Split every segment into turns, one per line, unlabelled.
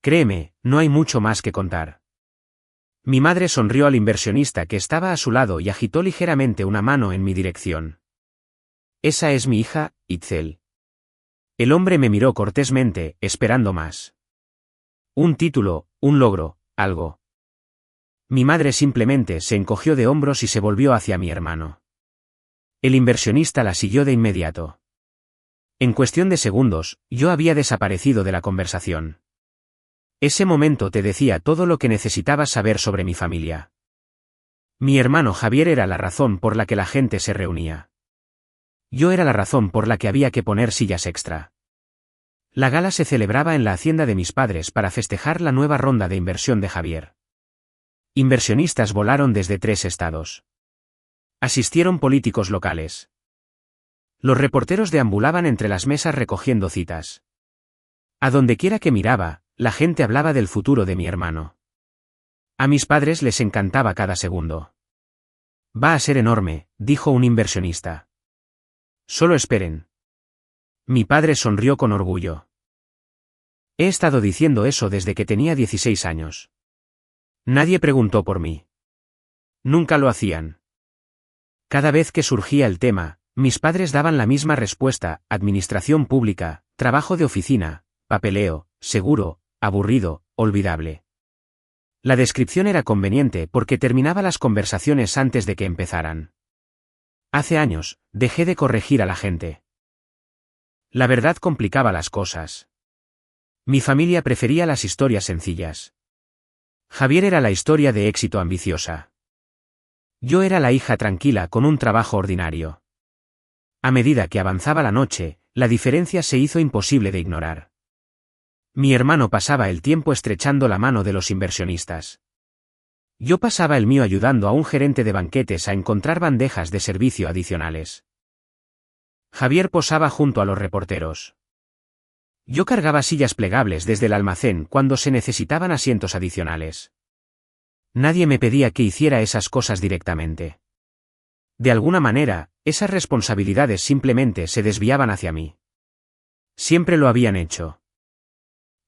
Créeme, no hay mucho más que contar. Mi madre sonrió al inversionista que estaba a su lado y agitó ligeramente una mano en mi dirección. Esa es mi hija, Itzel. El hombre me miró cortésmente, esperando más. Un título, un logro, algo. Mi madre simplemente se encogió de hombros y se volvió hacia mi hermano. El inversionista la siguió de inmediato. En cuestión de segundos, yo había desaparecido de la conversación. Ese momento te decía todo lo que necesitabas saber sobre mi familia. Mi hermano Javier era la razón por la que la gente se reunía. Yo era la razón por la que había que poner sillas extra. La gala se celebraba en la hacienda de mis padres para festejar la nueva ronda de inversión de Javier. Inversionistas volaron desde 3 estados. Asistieron políticos locales. Los reporteros deambulaban entre las mesas recogiendo citas. A dondequiera que miraba, la gente hablaba del futuro de mi hermano. A mis padres les encantaba cada segundo. Va a ser enorme, dijo un inversionista. Solo esperen. Mi padre sonrió con orgullo. He estado diciendo eso desde que tenía 16 años. Nadie preguntó por mí. Nunca lo hacían. Cada vez que surgía el tema, mis padres daban la misma respuesta: administración pública, trabajo de oficina, papeleo, seguro, aburrido, olvidable. La descripción era conveniente porque terminaba las conversaciones antes de que empezaran. Hace años, dejé de corregir a la gente. La verdad complicaba las cosas. Mi familia prefería las historias sencillas. Javier era la historia de éxito ambiciosa. Yo era la hija tranquila con un trabajo ordinario. A medida que avanzaba la noche, la diferencia se hizo imposible de ignorar. Mi hermano pasaba el tiempo estrechando la mano de los inversionistas. Yo pasaba el mío ayudando a un gerente de banquetes a encontrar bandejas de servicio adicionales. Javier posaba junto a los reporteros. Yo cargaba sillas plegables desde el almacén cuando se necesitaban asientos adicionales. Nadie me pedía que hiciera esas cosas directamente. De alguna manera, esas responsabilidades simplemente se desviaban hacia mí. Siempre lo habían hecho.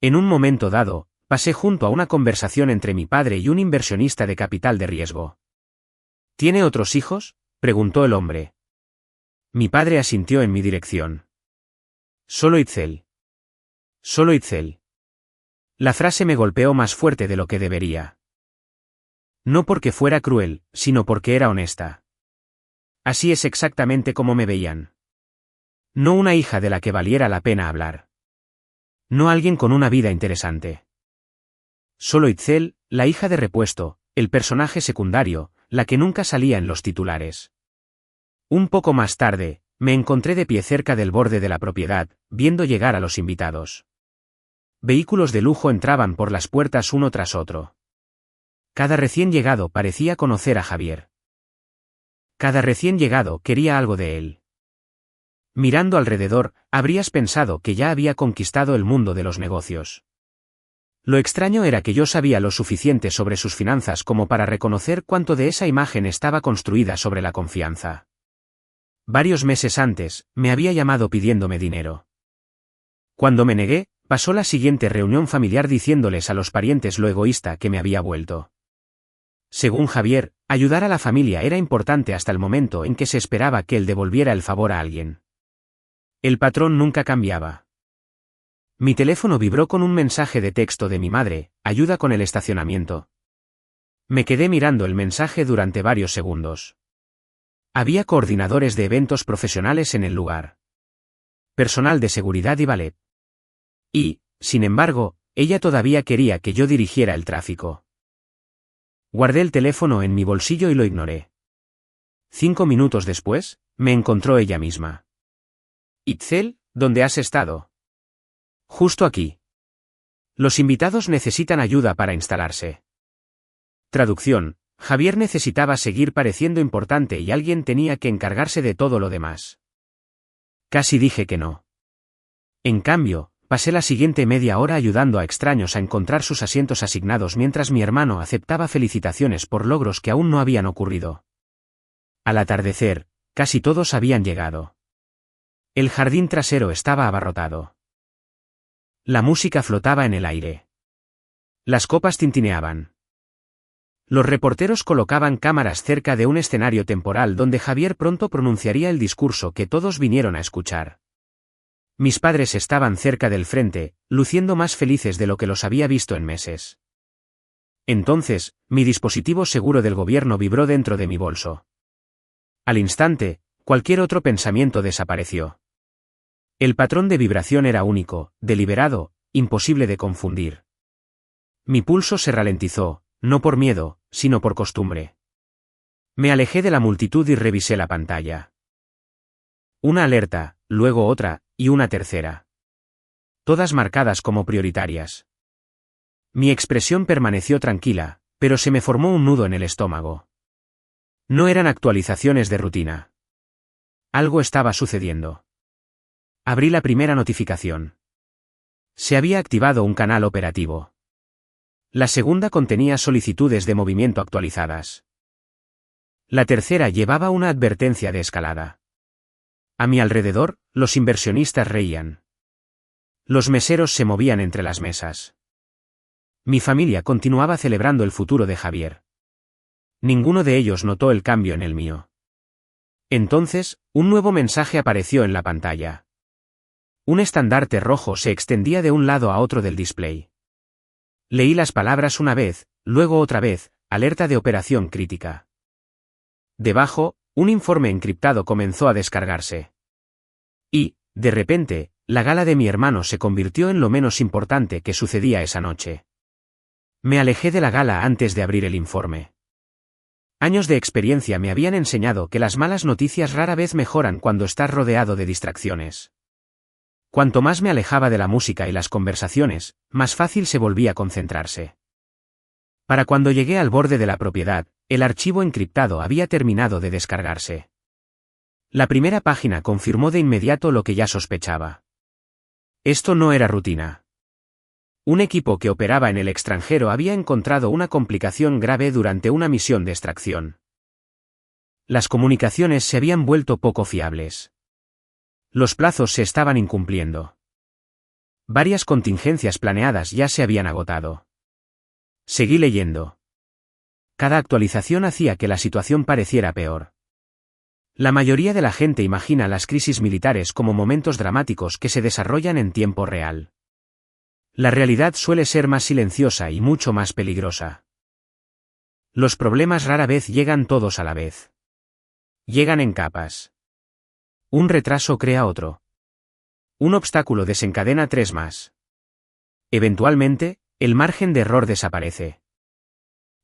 En un momento dado, pasé junto a una conversación entre mi padre y un inversionista de capital de riesgo. ¿Tiene otros hijos?, preguntó el hombre. Mi padre asintió en mi dirección. Solo Itzel. Solo Itzel. La frase me golpeó más fuerte de lo que debería. No porque fuera cruel, sino porque era honesta. Así es exactamente como me veían. No una hija de la que valiera la pena hablar. No alguien con una vida interesante. Solo Itzel, la hija de repuesto, el personaje secundario, la que nunca salía en los titulares. Un poco más tarde, me encontré de pie cerca del borde de la propiedad, viendo llegar a los invitados. Vehículos de lujo entraban por las puertas uno tras otro. Cada recién llegado parecía conocer a Javier. Cada recién llegado quería algo de él. Mirando alrededor, habrías pensado que ya había conquistado el mundo de los negocios. Lo extraño era que yo sabía lo suficiente sobre sus finanzas como para reconocer cuánto de esa imagen estaba construida sobre la confianza. Varios meses antes, me había llamado pidiéndome dinero. Cuando me negué, pasó la siguiente reunión familiar diciéndoles a los parientes lo egoísta que me había vuelto. Según Javier, ayudar a la familia era importante hasta el momento en que se esperaba que él devolviera el favor a alguien. El patrón nunca cambiaba. Mi teléfono vibró con un mensaje de texto de mi madre: ayuda con el estacionamiento. Me quedé mirando el mensaje durante varios segundos. Había coordinadores de eventos profesionales en el lugar. Personal de seguridad y ballet. Y, sin embargo, ella todavía quería que yo dirigiera el tráfico. Guardé el teléfono en mi bolsillo y lo ignoré. 5 minutos después, me encontró ella misma. Itzel, ¿dónde has estado? Justo aquí. Los invitados necesitan ayuda para instalarse. Traducción: Javier necesitaba seguir pareciendo importante y alguien tenía que encargarse de todo lo demás. Casi dije que no. En cambio, pasé la siguiente media hora ayudando a extraños a encontrar sus asientos asignados mientras mi hermano aceptaba felicitaciones por logros que aún no habían ocurrido. Al atardecer, casi todos habían llegado. El jardín trasero estaba abarrotado. La música flotaba en el aire. Las copas tintineaban. Los reporteros colocaban cámaras cerca de un escenario temporal donde Javier pronto pronunciaría el discurso que todos vinieron a escuchar. Mis padres estaban cerca del frente, luciendo más felices de lo que los había visto en meses. Entonces, mi dispositivo seguro del gobierno vibró dentro de mi bolso. Al instante, cualquier otro pensamiento desapareció. El patrón de vibración era único, deliberado, imposible de confundir. Mi pulso se ralentizó, no por miedo, sino por costumbre. Me alejé de la multitud y revisé la pantalla. Una alerta, luego otra, y una tercera. Todas marcadas como prioritarias. Mi expresión permaneció tranquila, pero se me formó un nudo en el estómago. No eran actualizaciones de rutina. Algo estaba sucediendo. Abrí la primera notificación. Se había activado un canal operativo. La segunda contenía solicitudes de movimiento actualizadas. La tercera llevaba una advertencia de escalada. A mi alrededor, los inversionistas reían. Los meseros se movían entre las mesas. Mi familia continuaba celebrando el futuro de Javier. Ninguno de ellos notó el cambio en el mío. Entonces, un nuevo mensaje apareció en la pantalla. Un estandarte rojo se extendía de un lado a otro del display. Leí las palabras una vez, luego otra vez, alerta de operación crítica. Debajo, un informe encriptado comenzó a descargarse. Y, de repente, la gala de mi hermano se convirtió en lo menos importante que sucedía esa noche. Me alejé de la gala antes de abrir el informe. Años de experiencia me habían enseñado que las malas noticias rara vez mejoran cuando estás rodeado de distracciones. Cuanto más me alejaba de la música y las conversaciones, más fácil se volvía concentrarse. Para cuando llegué al borde de la propiedad, el archivo encriptado había terminado de descargarse. La primera página confirmó de inmediato lo que ya sospechaba. Esto no era rutina. Un equipo que operaba en el extranjero había encontrado una complicación grave durante una misión de extracción. Las comunicaciones se habían vuelto poco fiables. Los plazos se estaban incumpliendo. Varias contingencias planeadas ya se habían agotado. Seguí leyendo. Cada actualización hacía que la situación pareciera peor. La mayoría de la gente imagina las crisis militares como momentos dramáticos que se desarrollan en tiempo real. La realidad suele ser más silenciosa y mucho más peligrosa. Los problemas rara vez llegan todos a la vez. Llegan en capas. Un retraso crea otro. Un obstáculo desencadena 3 más. Eventualmente, el margen de error desaparece.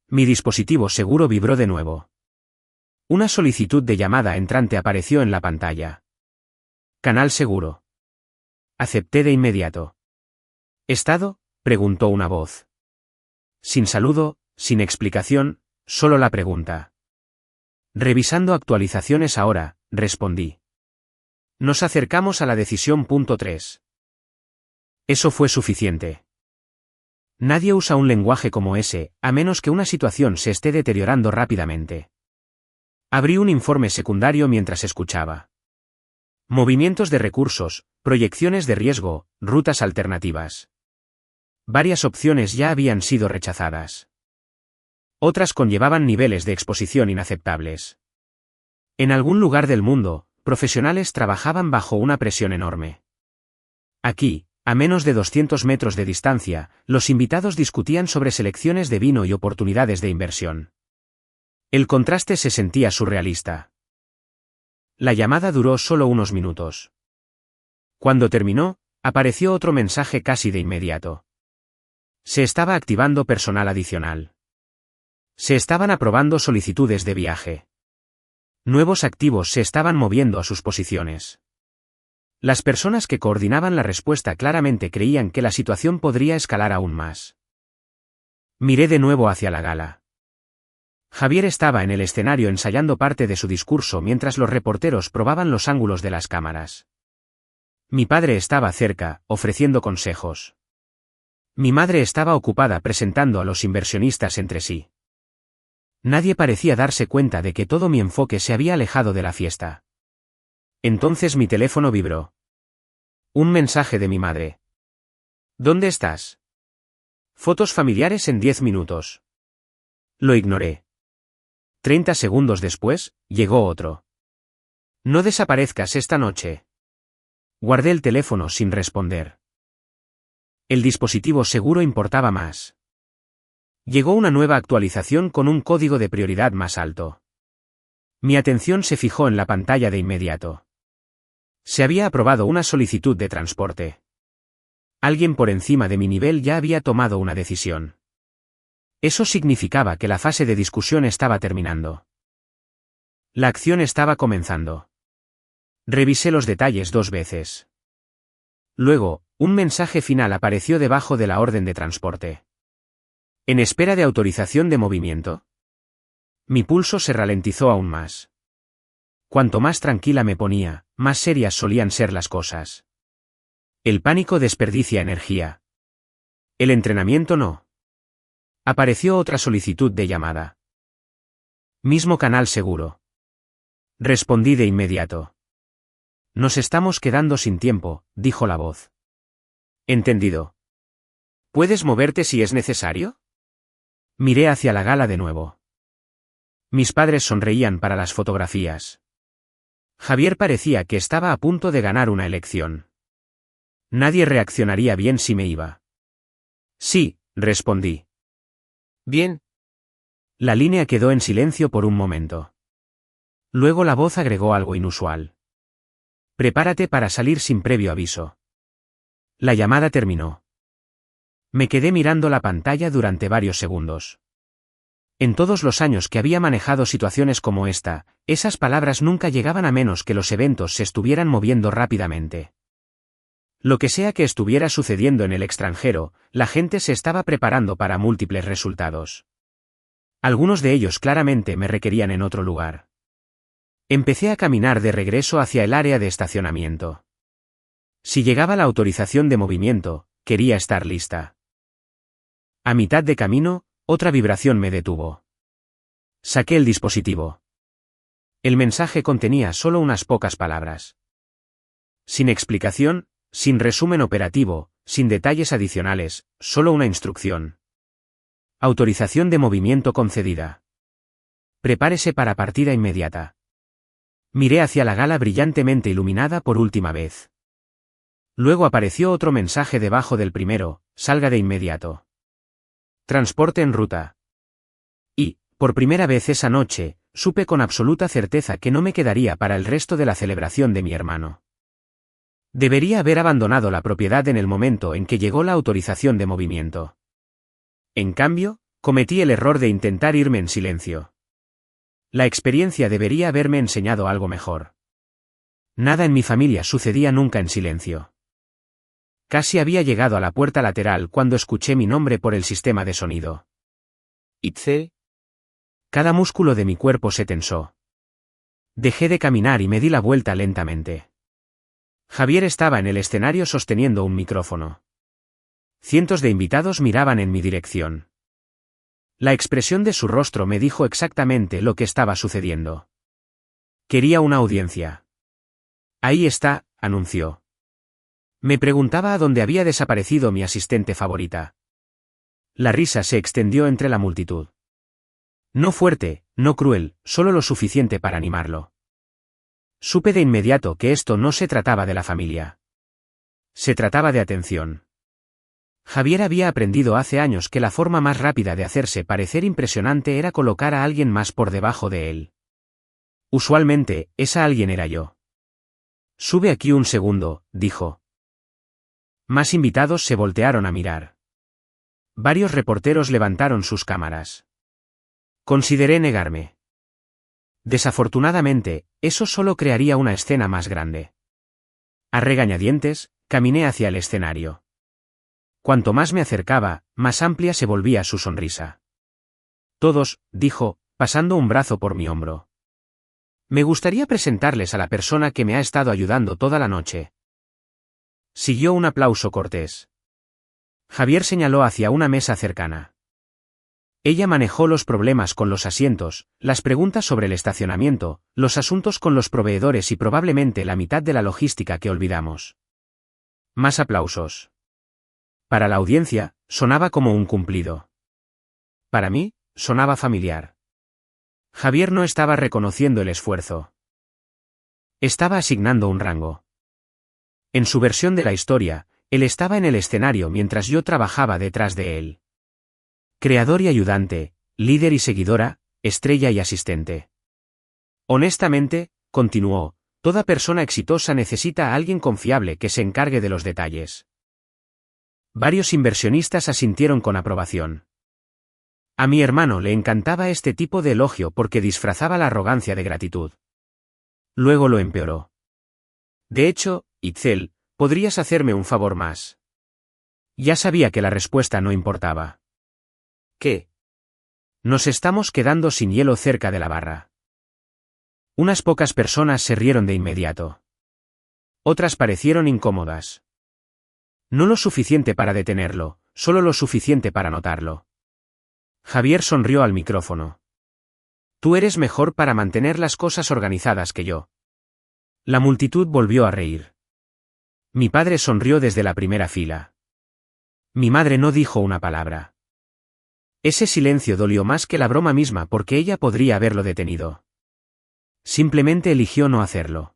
Mi dispositivo seguro vibró de nuevo. Una solicitud de llamada entrante apareció en la pantalla. Canal seguro. Acepté de inmediato. ¿Estado?, preguntó una voz. Sin saludo, sin explicación, solo la pregunta. Revisando actualizaciones ahora, respondí. Nos acercamos a la decisión .3. Eso fue suficiente. Nadie usa un lenguaje como ese, a menos que una situación se esté deteriorando rápidamente. Abrí un informe secundario mientras escuchaba. Movimientos de recursos, proyecciones de riesgo, rutas alternativas. Varias opciones ya habían sido rechazadas. Otras conllevaban niveles de exposición inaceptables. En algún lugar del mundo, profesionales trabajaban bajo una presión enorme. Aquí, a menos de 200 metros de distancia, los invitados discutían sobre selecciones de vino y oportunidades de inversión. El contraste se sentía surrealista. La llamada duró solo unos minutos. Cuando terminó, apareció otro mensaje casi de inmediato. Se estaba activando personal adicional. Se estaban aprobando solicitudes de viaje. Nuevos activos se estaban moviendo a sus posiciones. Las personas que coordinaban la respuesta claramente creían que la situación podría escalar aún más. Miré de nuevo hacia la gala. Javier estaba en el escenario ensayando parte de su discurso mientras los reporteros probaban los ángulos de las cámaras. Mi padre estaba cerca, ofreciendo consejos. Mi madre estaba ocupada presentando a los inversionistas entre sí. Nadie parecía darse cuenta de que todo mi enfoque se había alejado de la fiesta. Entonces mi teléfono vibró. Un mensaje de mi madre. ¿Dónde estás? Fotos familiares en 10 minutos. Lo ignoré. 30 segundos después, llegó otro. No desaparezcas esta noche. Guardé el teléfono sin responder. El dispositivo seguro importaba más. Llegó una nueva actualización con un código de prioridad más alto. Mi atención se fijó en la pantalla de inmediato. Se había aprobado una solicitud de transporte. Alguien por encima de mi nivel ya había tomado una decisión. Eso significaba que la fase de discusión estaba terminando. La acción estaba comenzando. Revisé los detalles 2 veces. Luego, un mensaje final apareció debajo de la orden de transporte. En espera de autorización de movimiento. Mi pulso se ralentizó aún más. Cuanto más tranquila me ponía, más serias solían ser las cosas. El pánico desperdicia energía. El entrenamiento no. Apareció otra solicitud de llamada. Mismo canal seguro. Respondí de inmediato. Nos estamos quedando sin tiempo, dijo la voz. Entendido. ¿Puedes moverte si es necesario? Miré hacia la gala de nuevo. Mis padres sonreían para las fotografías. Javier parecía que estaba a punto de ganar una elección. Nadie reaccionaría bien si me iba. Sí, respondí. Bien. La línea quedó en silencio por un momento. Luego la voz agregó algo inusual. Prepárate para salir sin previo aviso. La llamada terminó. Me quedé mirando la pantalla durante varios segundos. En todos los años que había manejado situaciones como esta, esas palabras nunca llegaban a menos que los eventos se estuvieran moviendo rápidamente. Lo que sea que estuviera sucediendo en el extranjero, la gente se estaba preparando para múltiples resultados. Algunos de ellos claramente me requerían en otro lugar. Empecé a caminar de regreso hacia el área de estacionamiento. Si llegaba la autorización de movimiento, quería estar lista. A mitad de camino, otra vibración me detuvo. Saqué el dispositivo. El mensaje contenía solo unas pocas palabras. Sin explicación, sin resumen operativo, sin detalles adicionales, solo una instrucción. Autorización de movimiento concedida. Prepárese para partida inmediata. Miré hacia la gala brillantemente iluminada por última vez. Luego apareció otro mensaje debajo del primero: salga de inmediato. Transporte en ruta. Y, por primera vez esa noche, supe con absoluta certeza que no me quedaría para el resto de la celebración de mi hermano. Debería haber abandonado la propiedad en el momento en que llegó la autorización de movimiento. En cambio, cometí el error de intentar irme en silencio. La experiencia debería haberme enseñado algo mejor. Nada en mi familia sucedía nunca en silencio. Casi había llegado a la puerta lateral cuando escuché mi nombre por el sistema de sonido. Itzel. Cada músculo de mi cuerpo se tensó. Dejé de caminar y me di la vuelta lentamente. Javier estaba en el escenario sosteniendo un micrófono. Cientos de invitados miraban en mi dirección. La expresión de su rostro me dijo exactamente lo que estaba sucediendo. Quería una audiencia. Ahí está, anunció. Me preguntaba a dónde había desaparecido mi asistente favorita. La risa se extendió entre la multitud. No fuerte, no cruel, solo lo suficiente para animarlo. Supe de inmediato que esto no se trataba de la familia. Se trataba de atención. Javier había aprendido hace años que la forma más rápida de hacerse parecer impresionante era colocar a alguien más por debajo de él. Usualmente, esa alguien era yo. Sube aquí un segundo, dijo. Más invitados se voltearon a mirar. Varios reporteros levantaron sus cámaras. Consideré negarme. Desafortunadamente, eso solo crearía una escena más grande. A regañadientes, caminé hacia el escenario. Cuanto más me acercaba, más amplia se volvía su sonrisa. Todos, dijo, pasando un brazo por mi hombro. Me gustaría presentarles a la persona que me ha estado ayudando toda la noche. Siguió un aplauso cortés. Javier señaló hacia una mesa cercana. Ella manejó los problemas con los asientos, las preguntas sobre el estacionamiento, los asuntos con los proveedores y probablemente la mitad de la logística que olvidamos. Más aplausos. Para la audiencia, sonaba como un cumplido. Para mí, sonaba familiar. Javier no estaba reconociendo el esfuerzo. Estaba asignando un rango. En su versión de la historia, él estaba en el escenario mientras yo trabajaba detrás de él. Creador y ayudante, líder y seguidora, estrella y asistente. Honestamente, continuó, toda persona exitosa necesita a alguien confiable que se encargue de los detalles. Varios inversionistas asintieron con aprobación. A mi hermano le encantaba este tipo de elogio porque disfrazaba la arrogancia de gratitud. Luego lo empeoró. De hecho, Itzel, ¿podrías hacerme un favor más? Ya sabía que la respuesta no importaba. ¿Qué? Nos estamos quedando sin hielo cerca de la barra. Unas pocas personas se rieron de inmediato. Otras parecieron incómodas. No lo suficiente para detenerlo, solo lo suficiente para notarlo. Javier sonrió al micrófono. Tú eres mejor para mantener las cosas organizadas que yo. La multitud volvió a reír. Mi padre sonrió desde la primera fila. Mi madre no dijo una palabra. Ese silencio dolió más que la broma misma porque ella podría haberlo detenido. Simplemente eligió no hacerlo.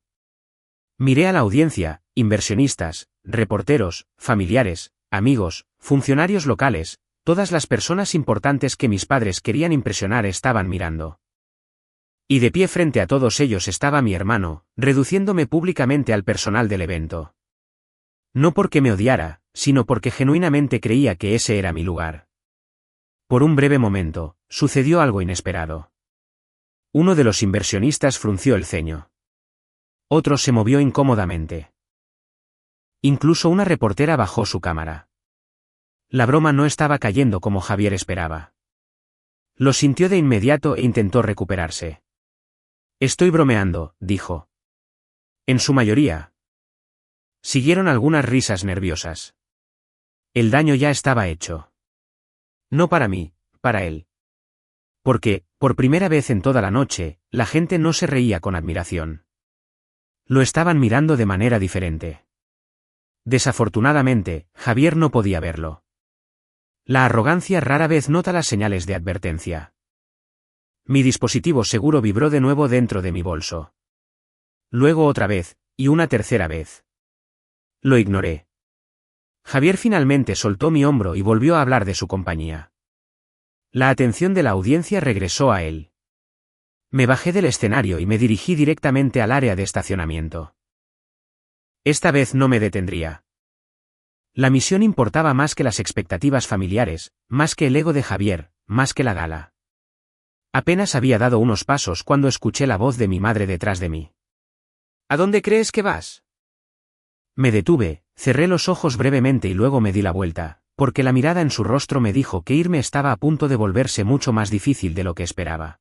Miré a la audiencia, inversionistas, reporteros, familiares, amigos, funcionarios locales, todas las personas importantes que mis padres querían impresionar estaban mirando. Y de pie frente a todos ellos estaba mi hermano, reduciéndome públicamente al personal del evento. No porque me odiara, sino porque genuinamente creía que ese era mi lugar. Por un breve momento, sucedió algo inesperado. Uno de los inversionistas frunció el ceño. Otro se movió incómodamente. Incluso una reportera bajó su cámara. La broma no estaba cayendo como Javier esperaba. Lo sintió de inmediato e intentó recuperarse. Estoy bromeando, dijo. En su mayoría. Siguieron algunas risas nerviosas. El daño ya estaba hecho. No para mí, para él. Porque, por primera vez en toda la noche, la gente no se reía con admiración. Lo estaban mirando de manera diferente. Desafortunadamente, Javier no podía verlo. La arrogancia rara vez nota las señales de advertencia. Mi dispositivo seguro vibró de nuevo dentro de mi bolso. Luego otra vez, y una tercera vez. Lo ignoré. Javier finalmente soltó mi hombro y volvió a hablar de su compañía. La atención de la audiencia regresó a él. Me bajé del escenario y me dirigí directamente al área de estacionamiento. Esta vez no me detendría. La misión importaba más que las expectativas familiares, más que el ego de Javier, más que la gala. Apenas había dado unos pasos cuando escuché la voz de mi madre detrás de mí. ¿A dónde crees que vas? Me detuve, cerré los ojos brevemente y luego me di la vuelta, porque la mirada en su rostro me dijo que irme estaba a punto de volverse mucho más difícil de lo que esperaba.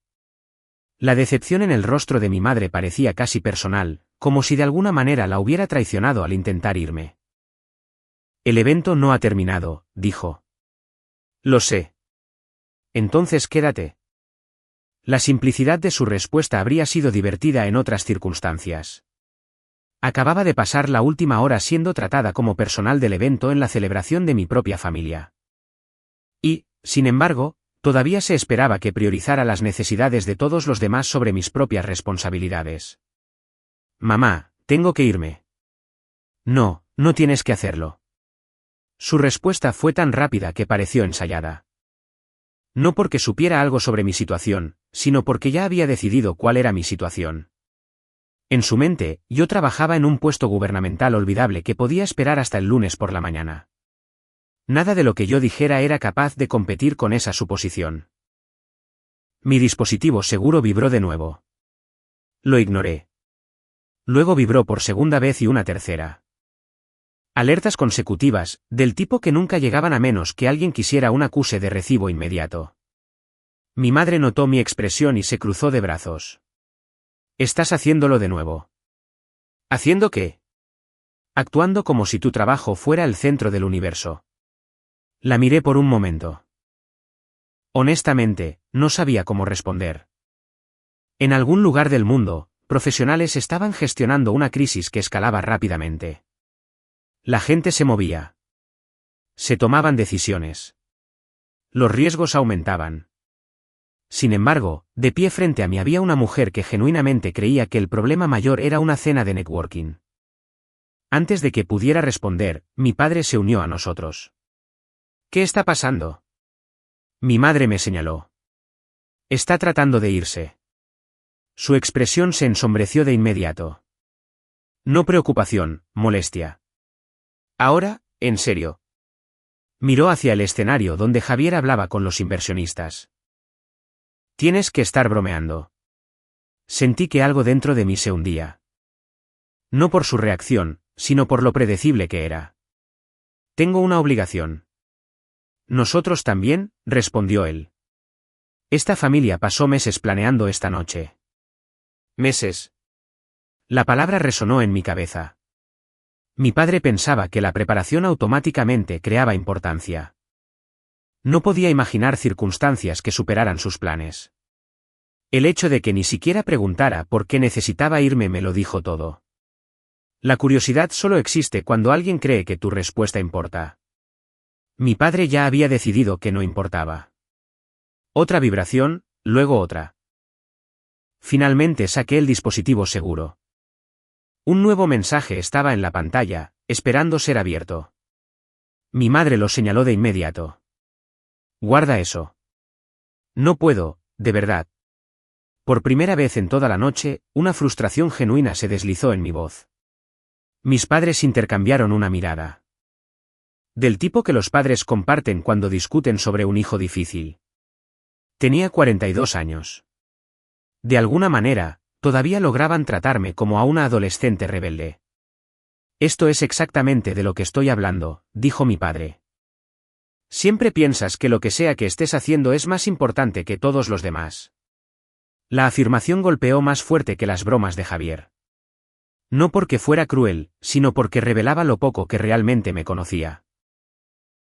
La decepción en el rostro de mi madre parecía casi personal, como si de alguna manera la hubiera traicionado al intentar irme. El evento no ha terminado, dijo. Lo sé. Entonces quédate. La simplicidad de su respuesta habría sido divertida en otras circunstancias. Acababa de pasar la última hora siendo tratada como personal del evento en la celebración de mi propia familia. Y, sin embargo, todavía se esperaba que priorizara las necesidades de todos los demás sobre mis propias responsabilidades. Mamá, tengo que irme. No, no tienes que hacerlo. Su respuesta fue tan rápida que pareció ensayada. No porque supiera algo sobre mi situación, sino porque ya había decidido cuál era mi situación. En su mente, yo trabajaba en un puesto gubernamental olvidable que podía esperar hasta el lunes por la mañana. Nada de lo que yo dijera era capaz de competir con esa suposición. Mi dispositivo seguro vibró de nuevo. Lo ignoré. Luego vibró por segunda vez y una tercera. Alertas consecutivas, del tipo que nunca llegaban a menos que alguien quisiera un acuse de recibo inmediato. Mi madre notó mi expresión y se cruzó de brazos. Estás haciéndolo de nuevo. ¿Haciendo qué? Actuando como si tu trabajo fuera el centro del universo. La miré por un momento. Honestamente, no sabía cómo responder. En algún lugar del mundo, profesionales estaban gestionando una crisis que escalaba rápidamente. La gente se movía. Se tomaban decisiones. Los riesgos aumentaban. Sin embargo, de pie frente a mí había una mujer que genuinamente creía que el problema mayor era una cena de networking. Antes de que pudiera responder, mi padre se unió a nosotros. ¿Qué está pasando? Mi madre me señaló. Está tratando de irse. Su expresión se ensombreció de inmediato. No preocupación, molestia. Ahora, en serio. Miró hacia el escenario donde Javier hablaba con los inversionistas. Tienes que estar bromeando. Sentí que algo dentro de mí se hundía. No por su reacción, sino por lo predecible que era. Tengo una obligación. Nosotros también, respondió él. Esta familia pasó meses planeando esta noche. Meses. La palabra resonó en mi cabeza. Mi padre pensaba que la preparación automáticamente creaba importancia. No podía imaginar circunstancias que superaran sus planes. El hecho de que ni siquiera preguntara por qué necesitaba irme me lo dijo todo. La curiosidad solo existe cuando alguien cree que tu respuesta importa. Mi padre ya había decidido que no importaba. Otra vibración, luego otra. Finalmente saqué el dispositivo seguro. Un nuevo mensaje estaba en la pantalla, esperando ser abierto. Mi madre lo señaló de inmediato. Guarda eso. No puedo, de verdad. Por primera vez en toda la noche, una frustración genuina se deslizó en mi voz. Mis padres intercambiaron una mirada. Del tipo que los padres comparten cuando discuten sobre un hijo difícil. Tenía 42 años. De alguna manera, todavía lograban tratarme como a una adolescente rebelde. Esto es exactamente de lo que estoy hablando, dijo mi padre. Siempre piensas que lo que sea que estés haciendo es más importante que todos los demás. La afirmación golpeó más fuerte que las bromas de Javier. No porque fuera cruel, sino porque revelaba lo poco que realmente me conocía.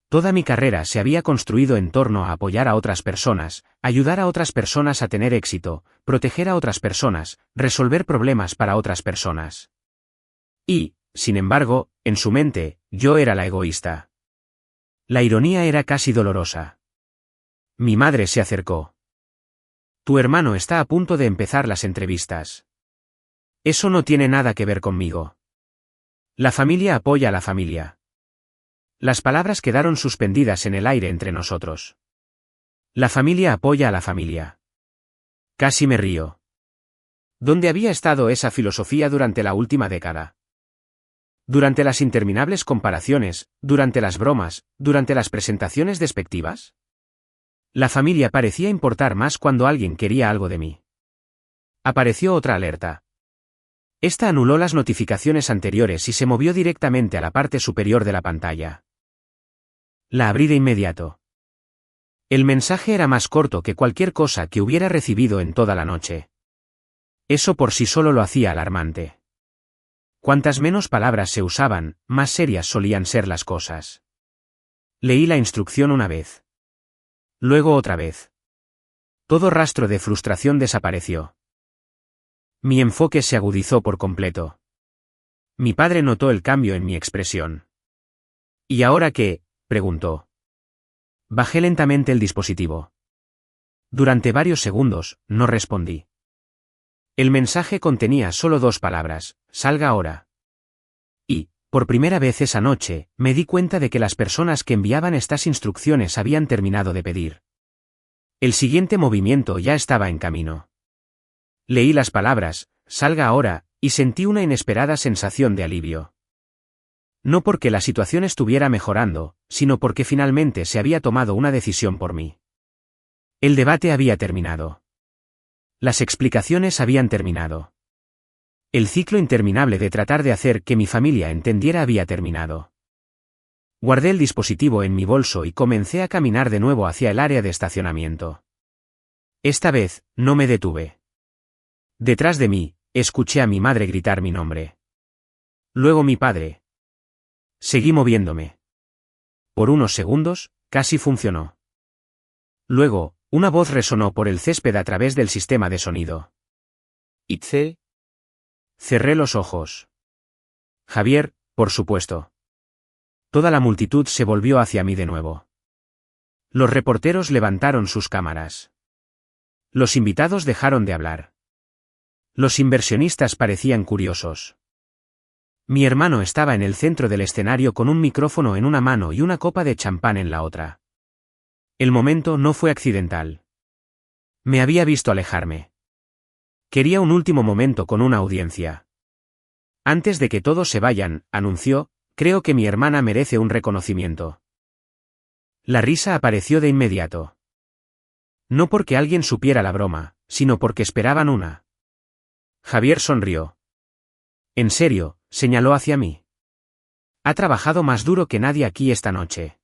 Toda mi carrera se había construido en torno a apoyar a otras personas, ayudar a otras personas a tener éxito, proteger a otras personas, resolver problemas para otras personas. Y, sin embargo, en su mente, yo era la egoísta. La ironía era casi dolorosa. Mi madre se acercó. Tu hermano está a punto de empezar las entrevistas. Eso no tiene nada que ver conmigo. La familia apoya a la familia. Las palabras quedaron suspendidas en el aire entre nosotros. La familia apoya a la familia. Casi me río. ¿Dónde había estado esa filosofía durante la última década? ¿Durante las interminables comparaciones, durante las bromas, durante las presentaciones despectivas? La familia parecía importar más cuando alguien quería algo de mí. Apareció otra alerta. Esta anuló las notificaciones anteriores y se movió directamente a la parte superior de la pantalla. La abrí de inmediato. El mensaje era más corto que cualquier cosa que hubiera recibido en toda la noche. Eso por sí solo lo hacía alarmante. Cuantas menos palabras se usaban, más serias solían ser las cosas. Leí la instrucción una vez. Luego otra vez. Todo rastro de frustración desapareció. Mi enfoque se agudizó por completo. Mi padre notó el cambio en mi expresión. ¿Y ahora qué?, preguntó. Bajé lentamente el dispositivo. Durante varios segundos, no respondí. El mensaje contenía solo 2 palabras: salga ahora. Y, por primera vez esa noche, me di cuenta de que las personas que enviaban estas instrucciones habían terminado de pedir. El siguiente movimiento ya estaba en camino. Leí las palabras, salga ahora, y sentí una inesperada sensación de alivio. No porque la situación estuviera mejorando, sino porque finalmente se había tomado una decisión por mí. El debate había terminado. Las explicaciones habían terminado. El ciclo interminable de tratar de hacer que mi familia entendiera había terminado. Guardé el dispositivo en mi bolso y comencé a caminar de nuevo hacia el área de estacionamiento. Esta vez, no me detuve. Detrás de mí, escuché a mi madre gritar mi nombre. Luego mi padre. Seguí moviéndome. Por unos segundos, casi funcionó. Luego, una voz resonó por el césped a través del sistema de sonido. ¿Itzel? Cerré los ojos. Javier, por supuesto. Toda la multitud se volvió hacia mí de nuevo. Los reporteros levantaron sus cámaras. Los invitados dejaron de hablar. Los inversionistas parecían curiosos. Mi hermano estaba en el centro del escenario con un micrófono en una mano y una copa de champán en la otra. El momento no fue accidental. Me había visto alejarme. Quería un último momento con una audiencia. Antes de que todos se vayan, anunció, creo que mi hermana merece un reconocimiento. La risa apareció de inmediato. No porque alguien supiera la broma, sino porque esperaban una. Javier sonrió. En serio, señaló hacia mí. Ha trabajado más duro que nadie aquí esta noche.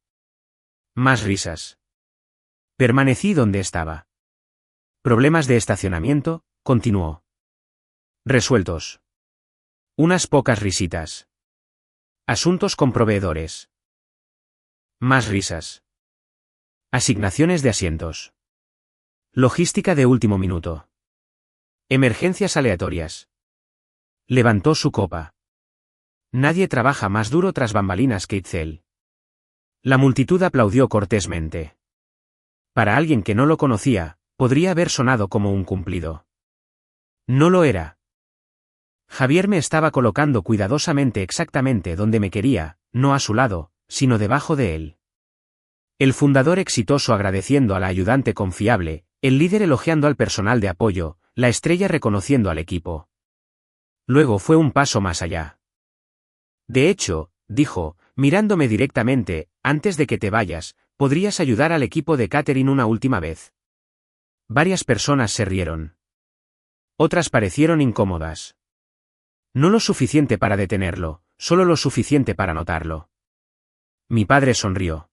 Más risas. Permanecí donde estaba. Problemas de estacionamiento, continuó. Resueltos. Unas pocas risitas. Asuntos con proveedores. Más risas. Asignaciones de asientos. Logística de último minuto. Emergencias aleatorias. Levantó su copa. Nadie trabaja más duro tras bambalinas que Itzel. La multitud aplaudió cortésmente. Para alguien que no lo conocía, podría haber sonado como un cumplido. No lo era. Javier me estaba colocando cuidadosamente exactamente donde me quería, no a su lado, sino debajo de él. El fundador exitoso agradeciendo a la ayudante confiable, el líder elogiando al personal de apoyo, la estrella reconociendo al equipo. Luego fue un paso más allá. De hecho, dijo, mirándome directamente, antes de que te vayas, ¿podrías ayudar al equipo de catering una última vez? Varias personas se rieron. Otras parecieron incómodas. No lo suficiente para detenerlo, solo lo suficiente para notarlo. Mi padre sonrió.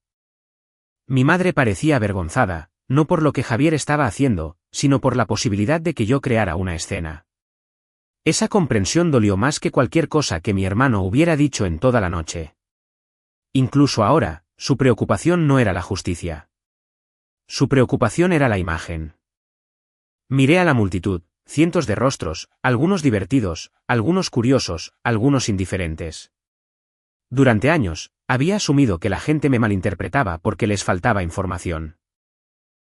Mi madre parecía avergonzada, no por lo que Javier estaba haciendo, sino por la posibilidad de que yo creara una escena. Esa comprensión dolió más que cualquier cosa que mi hermano hubiera dicho en toda la noche. Incluso ahora, su preocupación no era la justicia. Su preocupación era la imagen. Miré a la multitud, cientos de rostros, algunos divertidos, algunos curiosos, algunos indiferentes. Durante años, había asumido que la gente me malinterpretaba porque les faltaba información.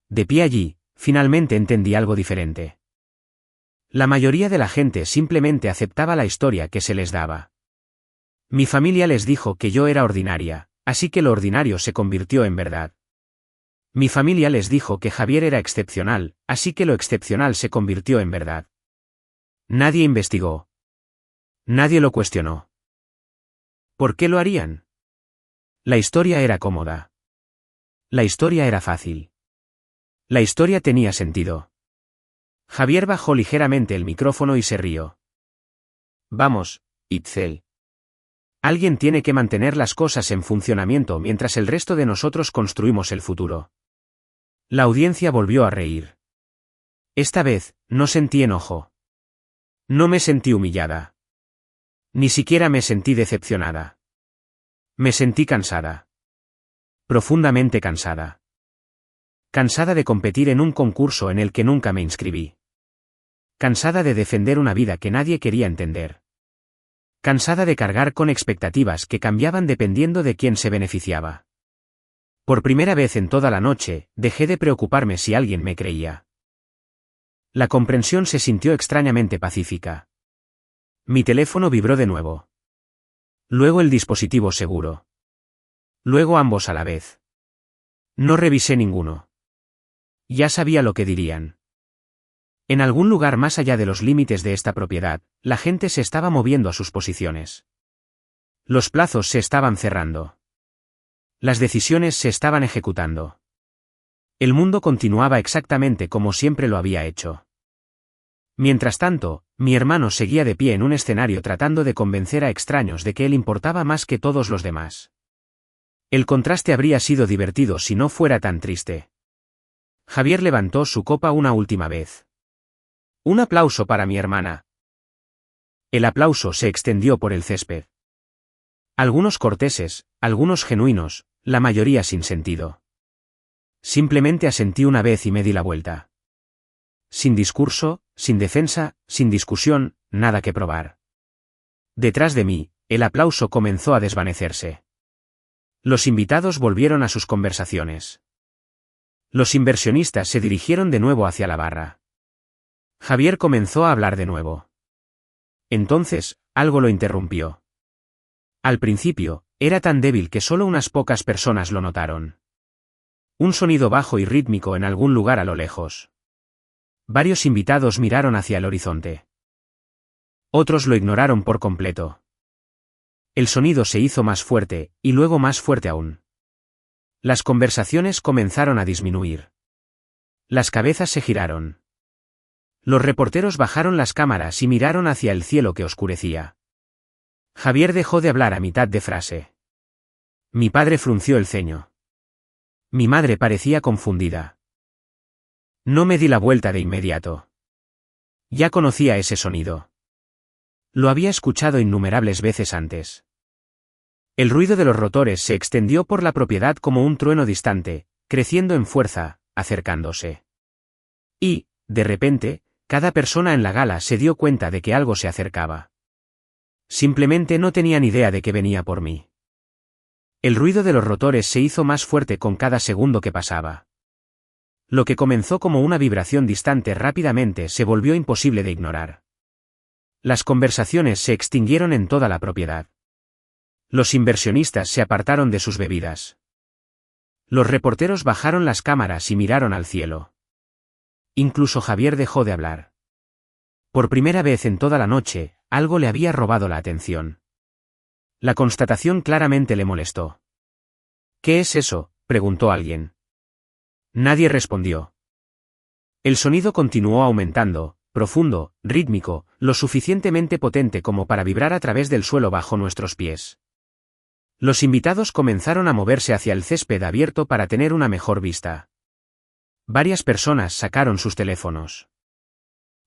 De pie allí, finalmente entendí algo diferente. La mayoría de la gente simplemente aceptaba la historia que se les daba. Mi familia les dijo que yo era ordinaria, así que lo ordinario se convirtió en verdad. Mi familia les dijo que Javier era excepcional, así que lo excepcional se convirtió en verdad. Nadie investigó. Nadie lo cuestionó. ¿Por qué lo harían? La historia era cómoda. La historia era fácil. La historia tenía sentido. Javier bajó ligeramente el micrófono y se rió. Vamos, Itzel. Alguien tiene que mantener las cosas en funcionamiento mientras el resto de nosotros construimos el futuro. La audiencia volvió a reír. Esta vez, no sentí enojo. No me sentí humillada. Ni siquiera me sentí decepcionada. Me sentí cansada. Profundamente cansada. Cansada de competir en un concurso en el que nunca me inscribí. Cansada de defender una vida que nadie quería entender. Cansada de cargar con expectativas que cambiaban dependiendo de quién se beneficiaba. Por primera vez en toda la noche, dejé de preocuparme si alguien me creía. La comprensión se sintió extrañamente pacífica. Mi teléfono vibró de nuevo. Luego el dispositivo seguro. Luego ambos a la vez. No revisé ninguno. Ya sabía lo que dirían. En algún lugar más allá de los límites de esta propiedad, la gente se estaba moviendo a sus posiciones. Los plazos se estaban cerrando. Las decisiones se estaban ejecutando. El mundo continuaba exactamente como siempre lo había hecho. Mientras tanto, mi hermano seguía de pie en un escenario tratando de convencer a extraños de que él importaba más que todos los demás. El contraste habría sido divertido si no fuera tan triste. Javier levantó su copa una última vez. Un aplauso para mi hermana. El aplauso se extendió por el césped. Algunos corteses, algunos genuinos, la mayoría sin sentido. Simplemente asentí una vez y me di la vuelta. Sin discurso, sin defensa, sin discusión, nada que probar. Detrás de mí, el aplauso comenzó a desvanecerse. Los invitados volvieron a sus conversaciones. Los inversionistas se dirigieron de nuevo hacia la barra. Javier comenzó a hablar de nuevo. Entonces, algo lo interrumpió. Al principio, era tan débil que solo unas pocas personas lo notaron. Un sonido bajo y rítmico en algún lugar a lo lejos. Varios invitados miraron hacia el horizonte. Otros lo ignoraron por completo. El sonido se hizo más fuerte, y luego más fuerte aún. Las conversaciones comenzaron a disminuir. Las cabezas se giraron. Los reporteros bajaron las cámaras y miraron hacia el cielo que oscurecía. Javier dejó de hablar a mitad de frase. Mi padre frunció el ceño. Mi madre parecía confundida. No me di la vuelta de inmediato. Ya conocía ese sonido. Lo había escuchado innumerables veces antes. El ruido de los rotores se extendió por la propiedad como un trueno distante, creciendo en fuerza, acercándose. Y, de repente, cada persona en la gala se dio cuenta de que algo se acercaba. Simplemente no tenían idea de que venía por mí. El ruido de los rotores se hizo más fuerte con cada segundo que pasaba. Lo que comenzó como una vibración distante rápidamente se volvió imposible de ignorar. Las conversaciones se extinguieron en toda la propiedad. Los inversionistas se apartaron de sus bebidas. Los reporteros bajaron las cámaras y miraron al cielo. Incluso Javier dejó de hablar. Por primera vez en toda la noche, algo le había robado la atención. La constatación claramente le molestó. ¿Qué es eso?, preguntó alguien. Nadie respondió. El sonido continuó aumentando, profundo, rítmico, lo suficientemente potente como para vibrar a través del suelo bajo nuestros pies. Los invitados comenzaron a moverse hacia el césped abierto para tener una mejor vista. Varias personas sacaron sus teléfonos.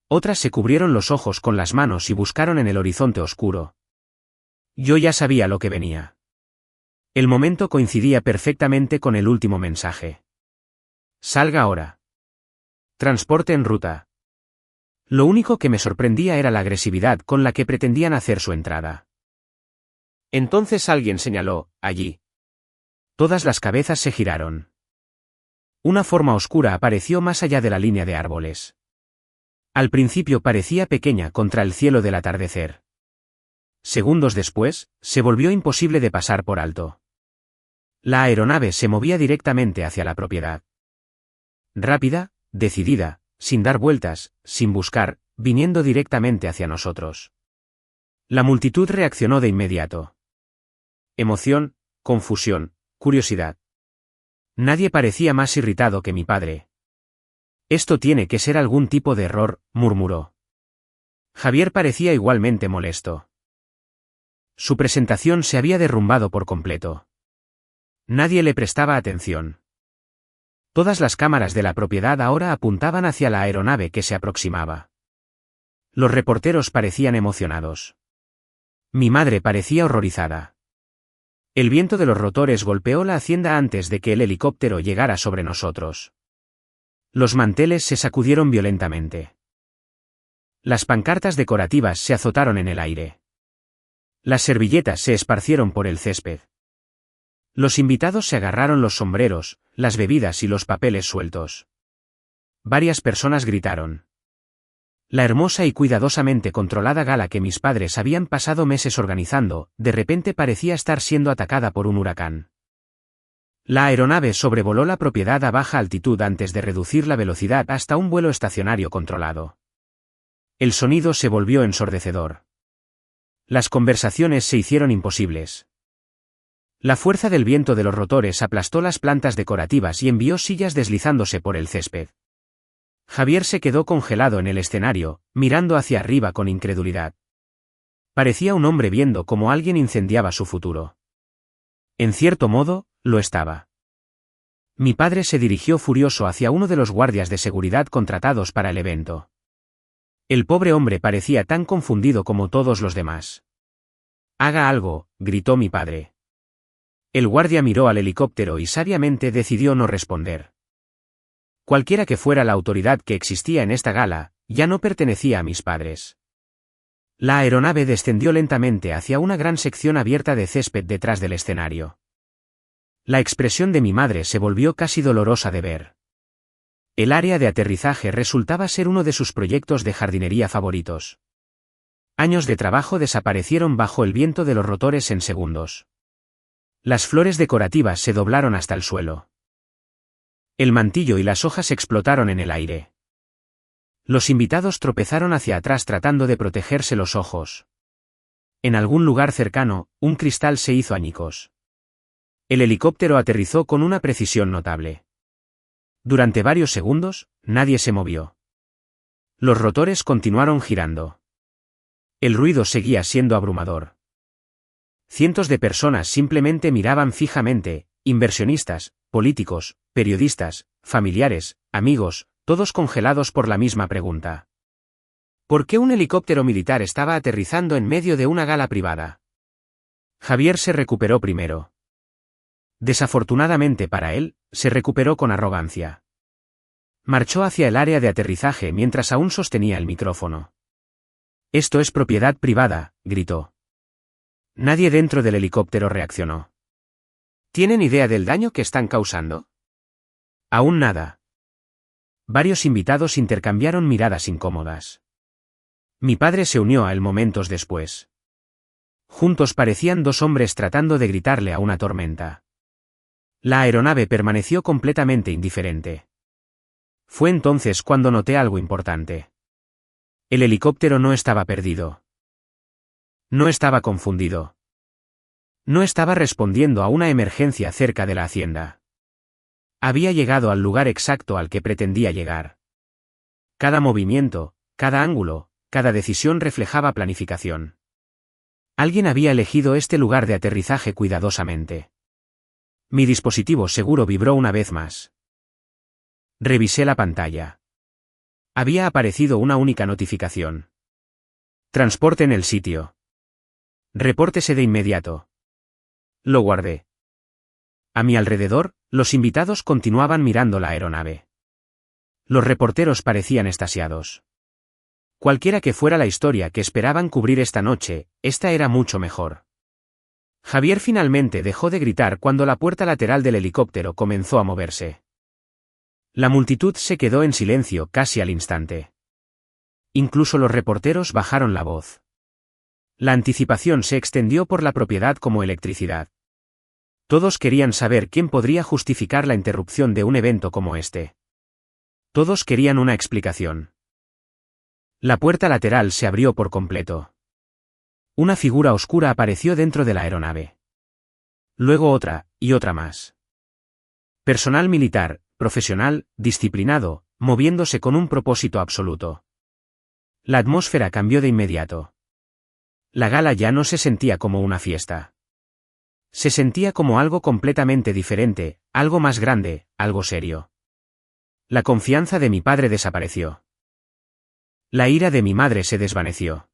Otras se cubrieron los ojos con las manos y buscaron en el horizonte oscuro. Yo ya sabía lo que venía. El momento coincidía perfectamente con el último mensaje. Salga ahora. Transporte en ruta. Lo único que me sorprendía era la agresividad con la que pretendían hacer su entrada. Entonces alguien señaló, allí. Todas las cabezas se giraron. Una forma oscura apareció más allá de la línea de árboles. Al principio parecía pequeña contra el cielo del atardecer. Segundos después, se volvió imposible de pasar por alto. La aeronave se movía directamente hacia la propiedad. Rápida, decidida, sin dar vueltas, sin buscar, viniendo directamente hacia nosotros. La multitud reaccionó de inmediato. Emoción, confusión, curiosidad. Nadie parecía más irritado que mi padre. Esto tiene que ser algún tipo de error, murmuró. Javier parecía igualmente molesto. Su presentación se había derrumbado por completo. Nadie le prestaba atención. Todas las cámaras de la propiedad ahora apuntaban hacia la aeronave que se aproximaba. Los reporteros parecían emocionados. Mi madre parecía horrorizada. El viento de los rotores golpeó la hacienda antes de que el helicóptero llegara sobre nosotros. Los manteles se sacudieron violentamente. Las pancartas decorativas se azotaron en el aire. Las servilletas se esparcieron por el césped. Los invitados se agarraron los sombreros, las bebidas y los papeles sueltos. Varias personas gritaron. La hermosa y cuidadosamente controlada gala que mis padres habían pasado meses organizando, de repente parecía estar siendo atacada por un huracán. La aeronave sobrevoló la propiedad a baja altitud antes de reducir la velocidad hasta un vuelo estacionario controlado. El sonido se volvió ensordecedor. Las conversaciones se hicieron imposibles. La fuerza del viento de los rotores aplastó las plantas decorativas y envió sillas deslizándose por el césped. Javier se quedó congelado en el escenario, mirando hacia arriba con incredulidad. Parecía un hombre viendo cómo alguien incendiaba su futuro. En cierto modo, lo estaba. Mi padre se dirigió furioso hacia uno de los guardias de seguridad contratados para el evento. El pobre hombre parecía tan confundido como todos los demás. Haga algo, gritó mi padre. El guardia miró al helicóptero y sabiamente decidió no responder. Cualquiera que fuera la autoridad que existía en esta gala, ya no pertenecía a mis padres. La aeronave descendió lentamente hacia una gran sección abierta de césped detrás del escenario. La expresión de mi madre se volvió casi dolorosa de ver. El área de aterrizaje resultaba ser uno de sus proyectos de jardinería favoritos. Años de trabajo desaparecieron bajo el viento de los rotores en segundos. Las flores decorativas se doblaron hasta el suelo. El mantillo y las hojas explotaron en el aire. Los invitados tropezaron hacia atrás tratando de protegerse los ojos. En algún lugar cercano, un cristal se hizo añicos. El helicóptero aterrizó con una precisión notable. Durante varios segundos, nadie se movió. Los rotores continuaron girando. El ruido seguía siendo abrumador. Cientos de personas simplemente miraban fijamente, inversionistas, políticos, periodistas, familiares, amigos, todos congelados por la misma pregunta. ¿Por qué un helicóptero militar estaba aterrizando en medio de una gala privada? Javier se recuperó primero. Desafortunadamente para él, se recuperó con arrogancia. Marchó hacia el área de aterrizaje mientras aún sostenía el micrófono. «Esto es propiedad privada», gritó. Nadie dentro del helicóptero reaccionó. ¿Tienen idea del daño que están causando? Aún nada. Varios invitados intercambiaron miradas incómodas. Mi padre se unió a él momentos después. Juntos parecían dos hombres tratando de gritarle a una tormenta. La aeronave permaneció completamente indiferente. Fue entonces cuando noté algo importante. El helicóptero no estaba perdido. No estaba confundido. No estaba respondiendo a una emergencia cerca de la hacienda. Había llegado al lugar exacto al que pretendía llegar. Cada movimiento, cada ángulo, cada decisión reflejaba planificación. Alguien había elegido este lugar de aterrizaje cuidadosamente. Mi dispositivo seguro vibró una vez más. Revisé la pantalla. Había aparecido una única notificación. Transporte en el sitio. Repórtese de inmediato. Lo guardé. A mi alrededor, los invitados continuaban mirando la aeronave. Los reporteros parecían extasiados. Cualquiera que fuera la historia que esperaban cubrir esta noche, esta era mucho mejor. Javier finalmente dejó de gritar cuando la puerta lateral del helicóptero comenzó a moverse. La multitud se quedó en silencio casi al instante. Incluso los reporteros bajaron la voz. La anticipación se extendió por la propiedad como electricidad. Todos querían saber quién podría justificar la interrupción de un evento como este. Todos querían una explicación. La puerta lateral se abrió por completo. Una figura oscura apareció dentro de la aeronave. Luego otra, y otra más. Personal militar, profesional, disciplinado, moviéndose con un propósito absoluto. La atmósfera cambió de inmediato. La gala ya no se sentía como una fiesta. Se sentía como algo completamente diferente, algo más grande, algo serio. La confianza de mi padre desapareció. La ira de mi madre se desvaneció.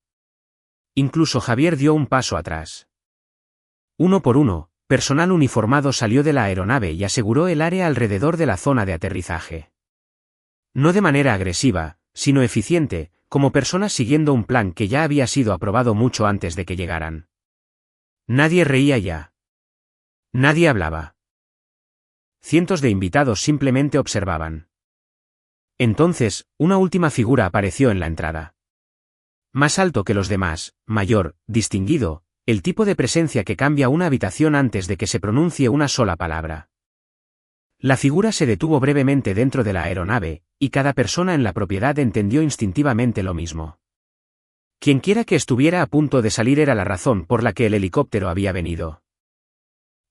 Incluso Javier dio un paso atrás. Uno por uno, personal uniformado salió de la aeronave y aseguró el área alrededor de la zona de aterrizaje. No de manera agresiva, sino eficiente, como personas siguiendo un plan que ya había sido aprobado mucho antes de que llegaran. Nadie reía ya. Nadie hablaba. Cientos de invitados simplemente observaban. Entonces, una última figura apareció en la entrada. Más alto que los demás, mayor, distinguido, el tipo de presencia que cambia una habitación antes de que se pronuncie una sola palabra. La figura se detuvo brevemente dentro de la aeronave, y cada persona en la propiedad entendió instintivamente lo mismo. Quienquiera que estuviera a punto de salir era la razón por la que el helicóptero había venido.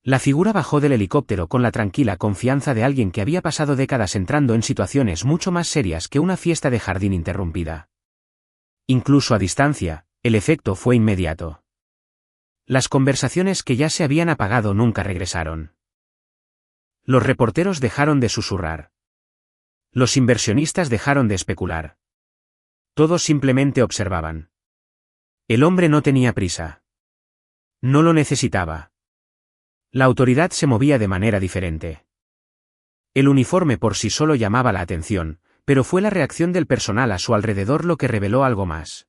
La figura bajó del helicóptero con la tranquila confianza de alguien que había pasado décadas entrando en situaciones mucho más serias que una fiesta de jardín interrumpida. Incluso a distancia, el efecto fue inmediato. Las conversaciones que ya se habían apagado nunca regresaron. Los reporteros dejaron de susurrar. Los inversionistas dejaron de especular. Todos simplemente observaban. El hombre no tenía prisa. No lo necesitaba. La autoridad se movía de manera diferente. El uniforme por sí solo llamaba la atención, pero fue la reacción del personal a su alrededor lo que reveló algo más.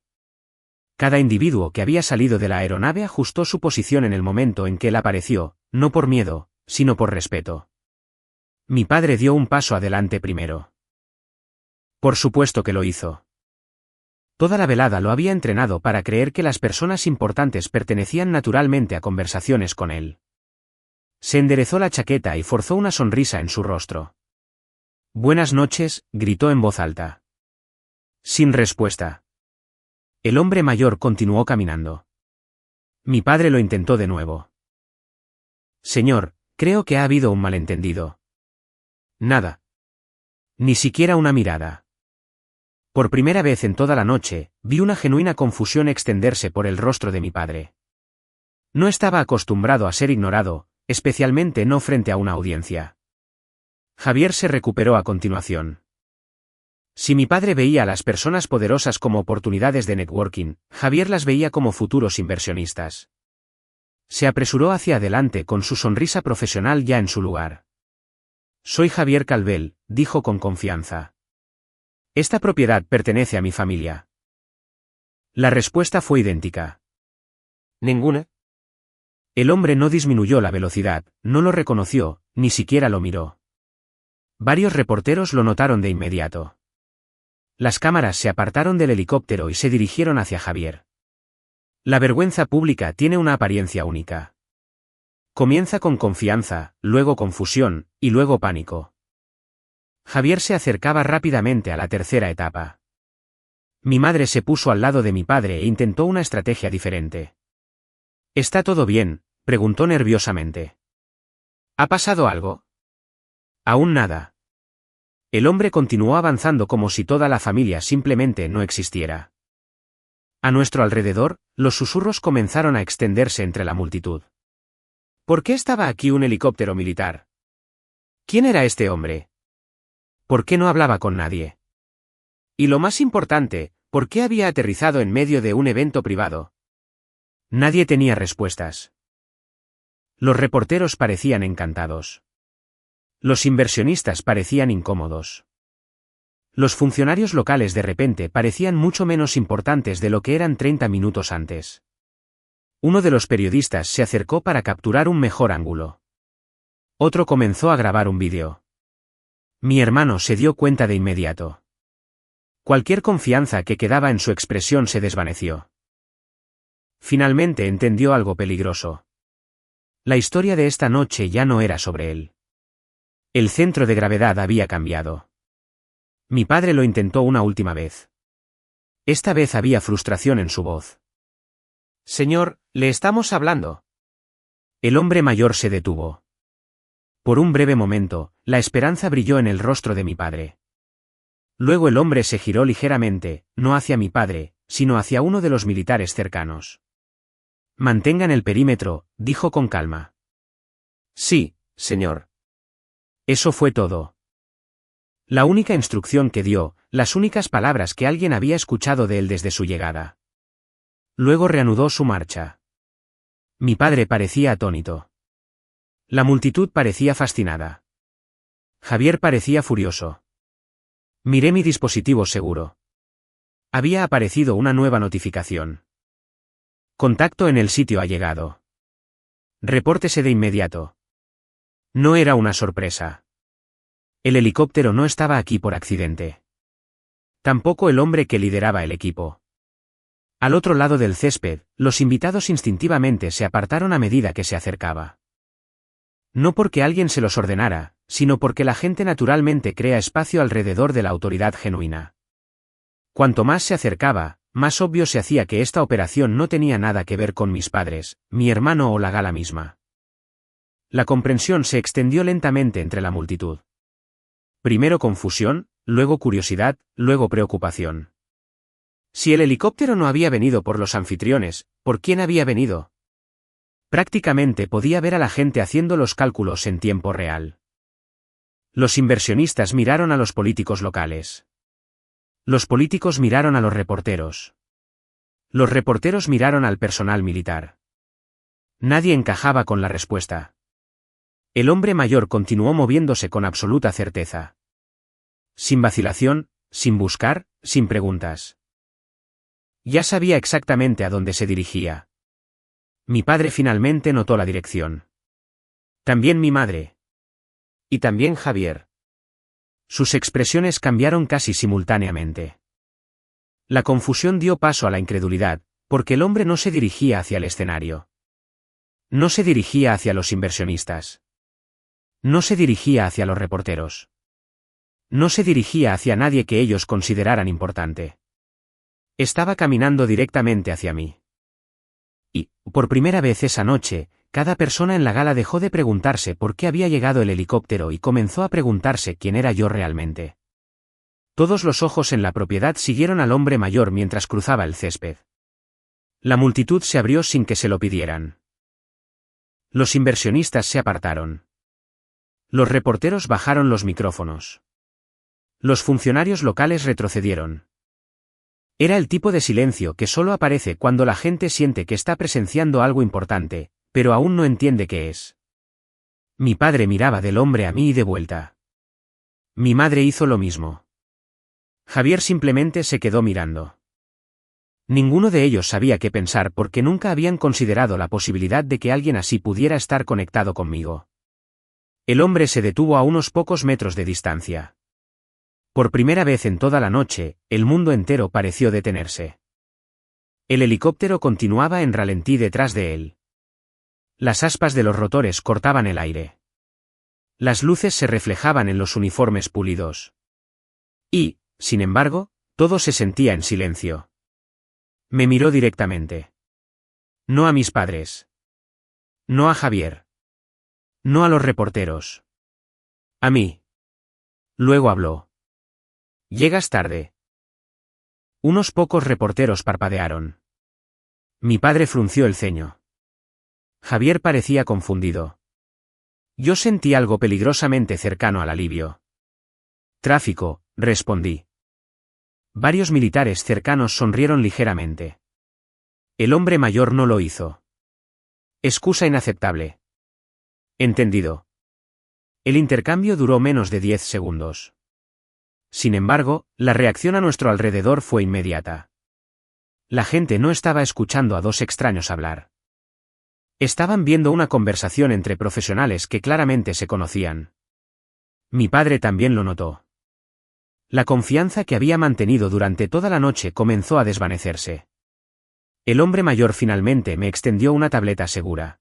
Cada individuo que había salido de la aeronave ajustó su posición en el momento en que él apareció, no por miedo, sino por respeto. Mi padre dio un paso adelante primero. Por supuesto que lo hizo. Toda la velada lo había entrenado para creer que las personas importantes pertenecían naturalmente a conversaciones con él. Se enderezó la chaqueta y forzó una sonrisa en su rostro. «Buenas noches», gritó en voz alta. Sin respuesta. El hombre mayor continuó caminando. Mi padre lo intentó de nuevo. «Señor, creo que ha habido un malentendido». Nada. Ni siquiera una mirada. Por primera vez en toda la noche, vi una genuina confusión extenderse por el rostro de mi padre. No estaba acostumbrado a ser ignorado, especialmente no frente a una audiencia. Javier se recuperó a continuación. Si mi padre veía a las personas poderosas como oportunidades de networking, Javier las veía como futuros inversionistas. Se apresuró hacia adelante con su sonrisa profesional ya en su lugar. «Soy Javier Calvel», dijo con confianza. «Esta propiedad pertenece a mi familia». La respuesta fue idéntica. «¿Ninguna?» El hombre no disminuyó la velocidad, no lo reconoció, ni siquiera lo miró. Varios reporteros lo notaron de inmediato. Las cámaras se apartaron del helicóptero y se dirigieron hacia Javier. La vergüenza pública tiene una apariencia única. Comienza con confianza, luego confusión, y luego pánico. Javier se acercaba rápidamente a la tercera etapa. Mi madre se puso al lado de mi padre e intentó una estrategia diferente. «¿Está todo bien?», preguntó nerviosamente. «¿Ha pasado algo?» «Aún nada». El hombre continuó avanzando como si toda la familia simplemente no existiera. A nuestro alrededor, los susurros comenzaron a extenderse entre la multitud. ¿Por qué estaba aquí un helicóptero militar? ¿Quién era este hombre? ¿Por qué no hablaba con nadie? Y lo más importante, ¿por qué había aterrizado en medio de un evento privado? Nadie tenía respuestas. Los reporteros parecían encantados. Los inversionistas parecían incómodos. Los funcionarios locales de repente parecían mucho menos importantes de lo que eran 30 minutos antes. Uno de los periodistas se acercó para capturar un mejor ángulo. Otro comenzó a grabar un vídeo. Mi hermano se dio cuenta de inmediato. Cualquier confianza que quedaba en su expresión se desvaneció. Finalmente entendió algo peligroso. La historia de esta noche ya no era sobre él. El centro de gravedad había cambiado. Mi padre lo intentó una última vez. Esta vez había frustración en su voz. «Señor, le estamos hablando». El hombre mayor se detuvo. Por un breve momento, la esperanza brilló en el rostro de mi padre. Luego el hombre se giró ligeramente, no hacia mi padre, sino hacia uno de los militares cercanos. «Mantengan el perímetro», dijo con calma. «Sí, señor». Eso fue todo. La única instrucción que dio, las únicas palabras que alguien había escuchado de él desde su llegada. Luego reanudó su marcha. Mi padre parecía atónito. La multitud parecía fascinada. Javier parecía furioso. Miré mi dispositivo seguro. Había aparecido una nueva notificación. Contacto en el sitio ha llegado. Repórtese de inmediato. No era una sorpresa. El helicóptero no estaba aquí por accidente. Tampoco el hombre que lideraba el equipo. Al otro lado del césped, los invitados instintivamente se apartaron a medida que se acercaba. No porque alguien se los ordenara, sino porque la gente naturalmente crea espacio alrededor de la autoridad genuina. Cuanto más se acercaba, más obvio se hacía que esta operación no tenía nada que ver con mis padres, mi hermano o la gala misma. La comprensión se extendió lentamente entre la multitud. Primero confusión, luego curiosidad, luego preocupación. Si el helicóptero no había venido por los anfitriones, ¿por quién había venido? Prácticamente podía ver a la gente haciendo los cálculos en tiempo real. Los inversionistas miraron a los políticos locales. Los políticos miraron a los reporteros. Los reporteros miraron al personal militar. Nadie encajaba con la respuesta. El hombre mayor continuó moviéndose con absoluta certeza. Sin vacilación, sin buscar, sin preguntas. Ya sabía exactamente a dónde se dirigía. Mi padre finalmente notó la dirección. También mi madre. Y también Javier. Sus expresiones cambiaron casi simultáneamente. La confusión dio paso a la incredulidad, porque el hombre no se dirigía hacia el escenario. No se dirigía hacia los inversionistas. No se dirigía hacia los reporteros. No se dirigía hacia nadie que ellos consideraran importante. Estaba caminando directamente hacia mí. Y, por primera vez esa noche, cada persona en la gala dejó de preguntarse por qué había llegado el helicóptero y comenzó a preguntarse quién era yo realmente. Todos los ojos en la propiedad siguieron al hombre mayor mientras cruzaba el césped. La multitud se abrió sin que se lo pidieran. Los inversionistas se apartaron. Los reporteros bajaron los micrófonos. Los funcionarios locales retrocedieron. Era el tipo de silencio que solo aparece cuando la gente siente que está presenciando algo importante, pero aún no entiende qué es. Mi padre miraba del hombre a mí y de vuelta. Mi madre hizo lo mismo. Javier simplemente se quedó mirando. Ninguno de ellos sabía qué pensar porque nunca habían considerado la posibilidad de que alguien así pudiera estar conectado conmigo. El hombre se detuvo a unos pocos metros de distancia. Por primera vez en toda la noche, el mundo entero pareció detenerse. El helicóptero continuaba en ralentí detrás de él. Las aspas de los rotores cortaban el aire. Las luces se reflejaban en los uniformes pulidos. Y, sin embargo, todo se sentía en silencio. Me miró directamente. No a mis padres. No a Javier. No a los reporteros. A mí. Luego habló. Llegas tarde. Unos pocos reporteros parpadearon. Mi padre frunció el ceño. Javier parecía confundido. Yo sentí algo peligrosamente cercano al alivio. Tráfico, respondí. Varios militares cercanos sonrieron ligeramente. El hombre mayor no lo hizo. Excusa inaceptable. Entendido. El intercambio duró menos de 10 segundos. Sin embargo, la reacción a nuestro alrededor fue inmediata. La gente no estaba escuchando a dos extraños hablar. Estaban viendo una conversación entre profesionales que claramente se conocían. Mi padre también lo notó. La confianza que había mantenido durante toda la noche comenzó a desvanecerse. El hombre mayor finalmente me extendió una tableta segura.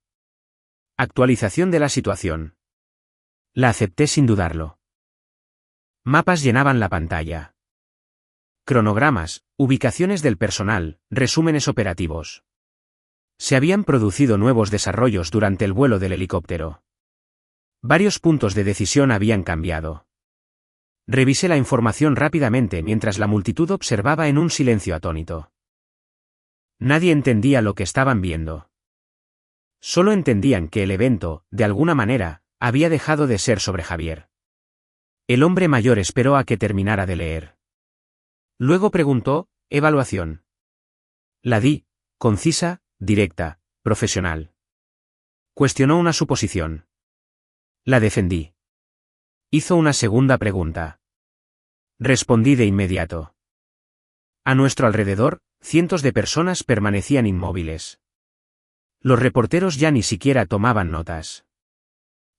Actualización de la situación. La acepté sin dudarlo. Mapas llenaban la pantalla. Cronogramas, ubicaciones del personal, resúmenes operativos. Se habían producido nuevos desarrollos durante el vuelo del helicóptero. Varios puntos de decisión habían cambiado. Revisé la información rápidamente mientras la multitud observaba en un silencio atónito. Nadie entendía lo que estaban viendo. Solo entendían que el evento, de alguna manera, había dejado de ser sobre Javier. El hombre mayor esperó a que terminara de leer. Luego preguntó, evaluación. La di, concisa, directa, profesional. Cuestionó una suposición. La defendí. Hizo una segunda pregunta. Respondí de inmediato. A nuestro alrededor, cientos de personas permanecían inmóviles. Los reporteros ya ni siquiera tomaban notas.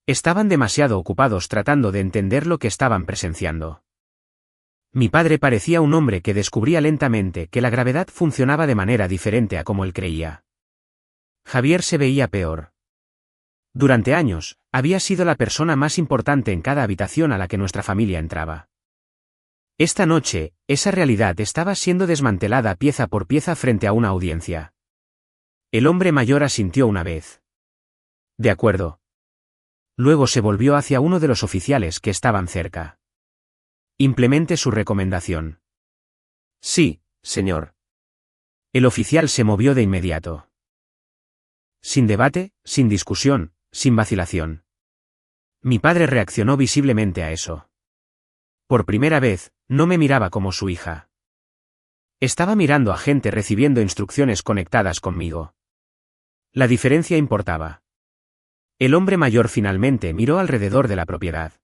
Estaban demasiado ocupados tratando de entender lo que estaban presenciando. Mi padre parecía un hombre que descubría lentamente que la gravedad funcionaba de manera diferente a como él creía. Javier se veía peor. Durante años, había sido la persona más importante en cada habitación a la que nuestra familia entraba. Esta noche, esa realidad estaba siendo desmantelada pieza por pieza frente a una audiencia. El hombre mayor asintió una vez. De acuerdo. Luego se volvió hacia uno de los oficiales que estaban cerca. Implemente su recomendación. Sí, señor. El oficial se movió de inmediato. Sin debate, sin discusión, sin vacilación. Mi padre reaccionó visiblemente a eso. Por primera vez, no me miraba como su hija. Estaba mirando a gente recibiendo instrucciones conectadas conmigo. La diferencia importaba. El hombre mayor finalmente miró alrededor de la propiedad.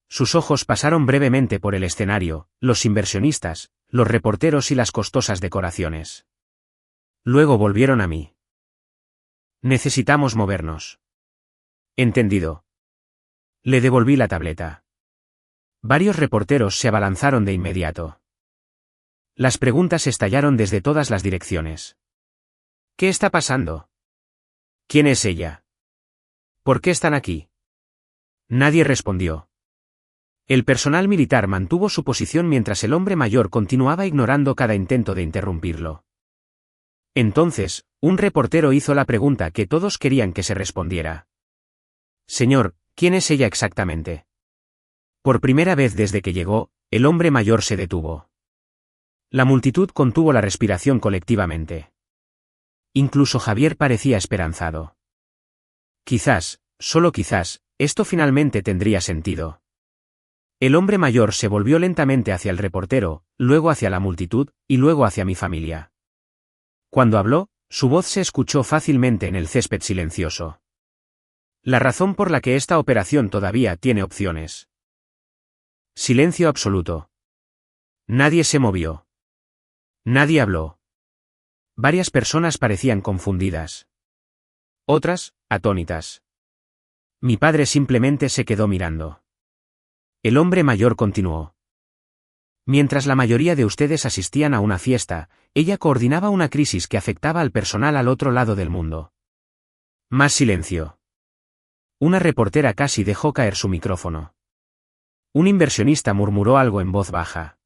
Sus ojos pasaron brevemente por el escenario, los inversionistas, los reporteros y las costosas decoraciones. Luego volvieron a mí. Necesitamos movernos. Entendido. Le devolví la tableta. Varios reporteros se abalanzaron de inmediato. Las preguntas estallaron desde todas las direcciones. ¿Qué está pasando? ¿Quién es ella? ¿Por qué están aquí? Nadie respondió. El personal militar mantuvo su posición mientras el hombre mayor continuaba ignorando cada intento de interrumpirlo. Entonces, un reportero hizo la pregunta que todos querían que se respondiera. Señor, ¿quién es ella exactamente? Por primera vez desde que llegó, el hombre mayor se detuvo. La multitud contuvo la respiración colectivamente. Incluso Javier parecía esperanzado. Quizás, solo quizás, esto finalmente tendría sentido. El hombre mayor se volvió lentamente hacia el reportero, luego hacia la multitud, y luego hacia mi familia. Cuando habló, su voz se escuchó fácilmente en el césped silencioso. La razón por la que esta operación todavía tiene opciones. Silencio absoluto. Nadie se movió. Nadie habló. Varias personas parecían confundidas. Otras, atónitas. Mi padre simplemente se quedó mirando. El hombre mayor continuó. Mientras la mayoría de ustedes asistían a una fiesta, ella coordinaba una crisis que afectaba al personal al otro lado del mundo. Más silencio. Una reportera casi dejó caer su micrófono. Un inversionista murmuró algo en voz baja.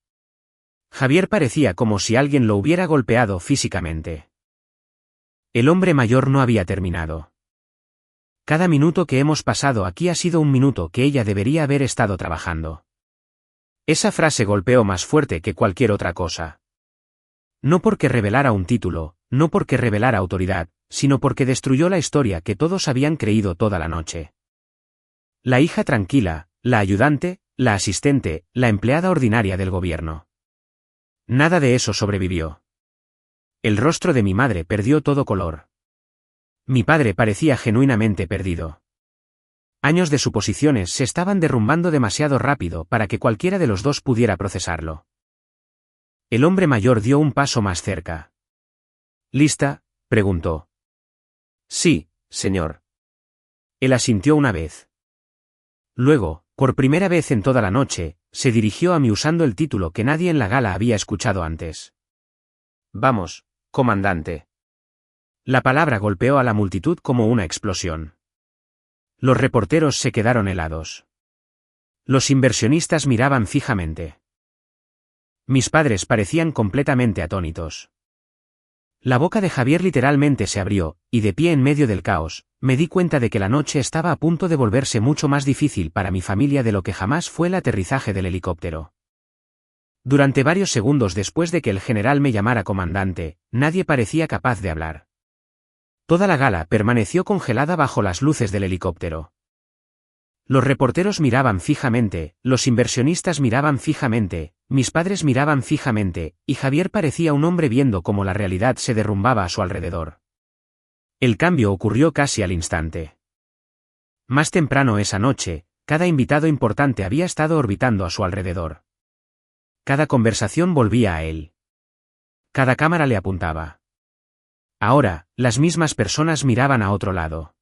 Javier parecía como si alguien lo hubiera golpeado físicamente. El hombre mayor no había terminado. Cada minuto que hemos pasado aquí ha sido un minuto que ella debería haber estado trabajando. Esa frase golpeó más fuerte que cualquier otra cosa. No porque revelara un título, no porque revelara autoridad, sino porque destruyó la historia que todos habían creído toda la noche. La hija tranquila, la ayudante, la asistente, la empleada ordinaria del gobierno. Nada de eso sobrevivió. El rostro de mi madre perdió todo color. Mi padre parecía genuinamente perdido. Años de suposiciones se estaban derrumbando demasiado rápido para que cualquiera de los dos pudiera procesarlo. El hombre mayor dio un paso más cerca. ¿Lista?, preguntó. Sí, señor. Él asintió una vez. Luego, por primera vez en toda la noche, se dirigió a mí usando el título que nadie en la gala había escuchado antes. Vamos, comandante. La palabra golpeó a la multitud como una explosión. Los reporteros se quedaron helados. Los inversionistas miraban fijamente. Mis padres parecían completamente atónitos. La boca de Javier literalmente se abrió, y de pie en medio del caos, me di cuenta de que la noche estaba a punto de volverse mucho más difícil para mi familia de lo que jamás fue el aterrizaje del helicóptero. Durante varios segundos después de que el general me llamara comandante, nadie parecía capaz de hablar. Toda la gala permaneció congelada bajo las luces del helicóptero. Los reporteros miraban fijamente, los inversionistas miraban fijamente, mis padres miraban fijamente, y Javier parecía un hombre viendo cómo la realidad se derrumbaba a su alrededor. El cambio ocurrió casi al instante. Más temprano esa noche, cada invitado importante había estado orbitando a su alrededor. Cada conversación volvía a él. Cada cámara le apuntaba. Ahora, las mismas personas miraban a otro lado.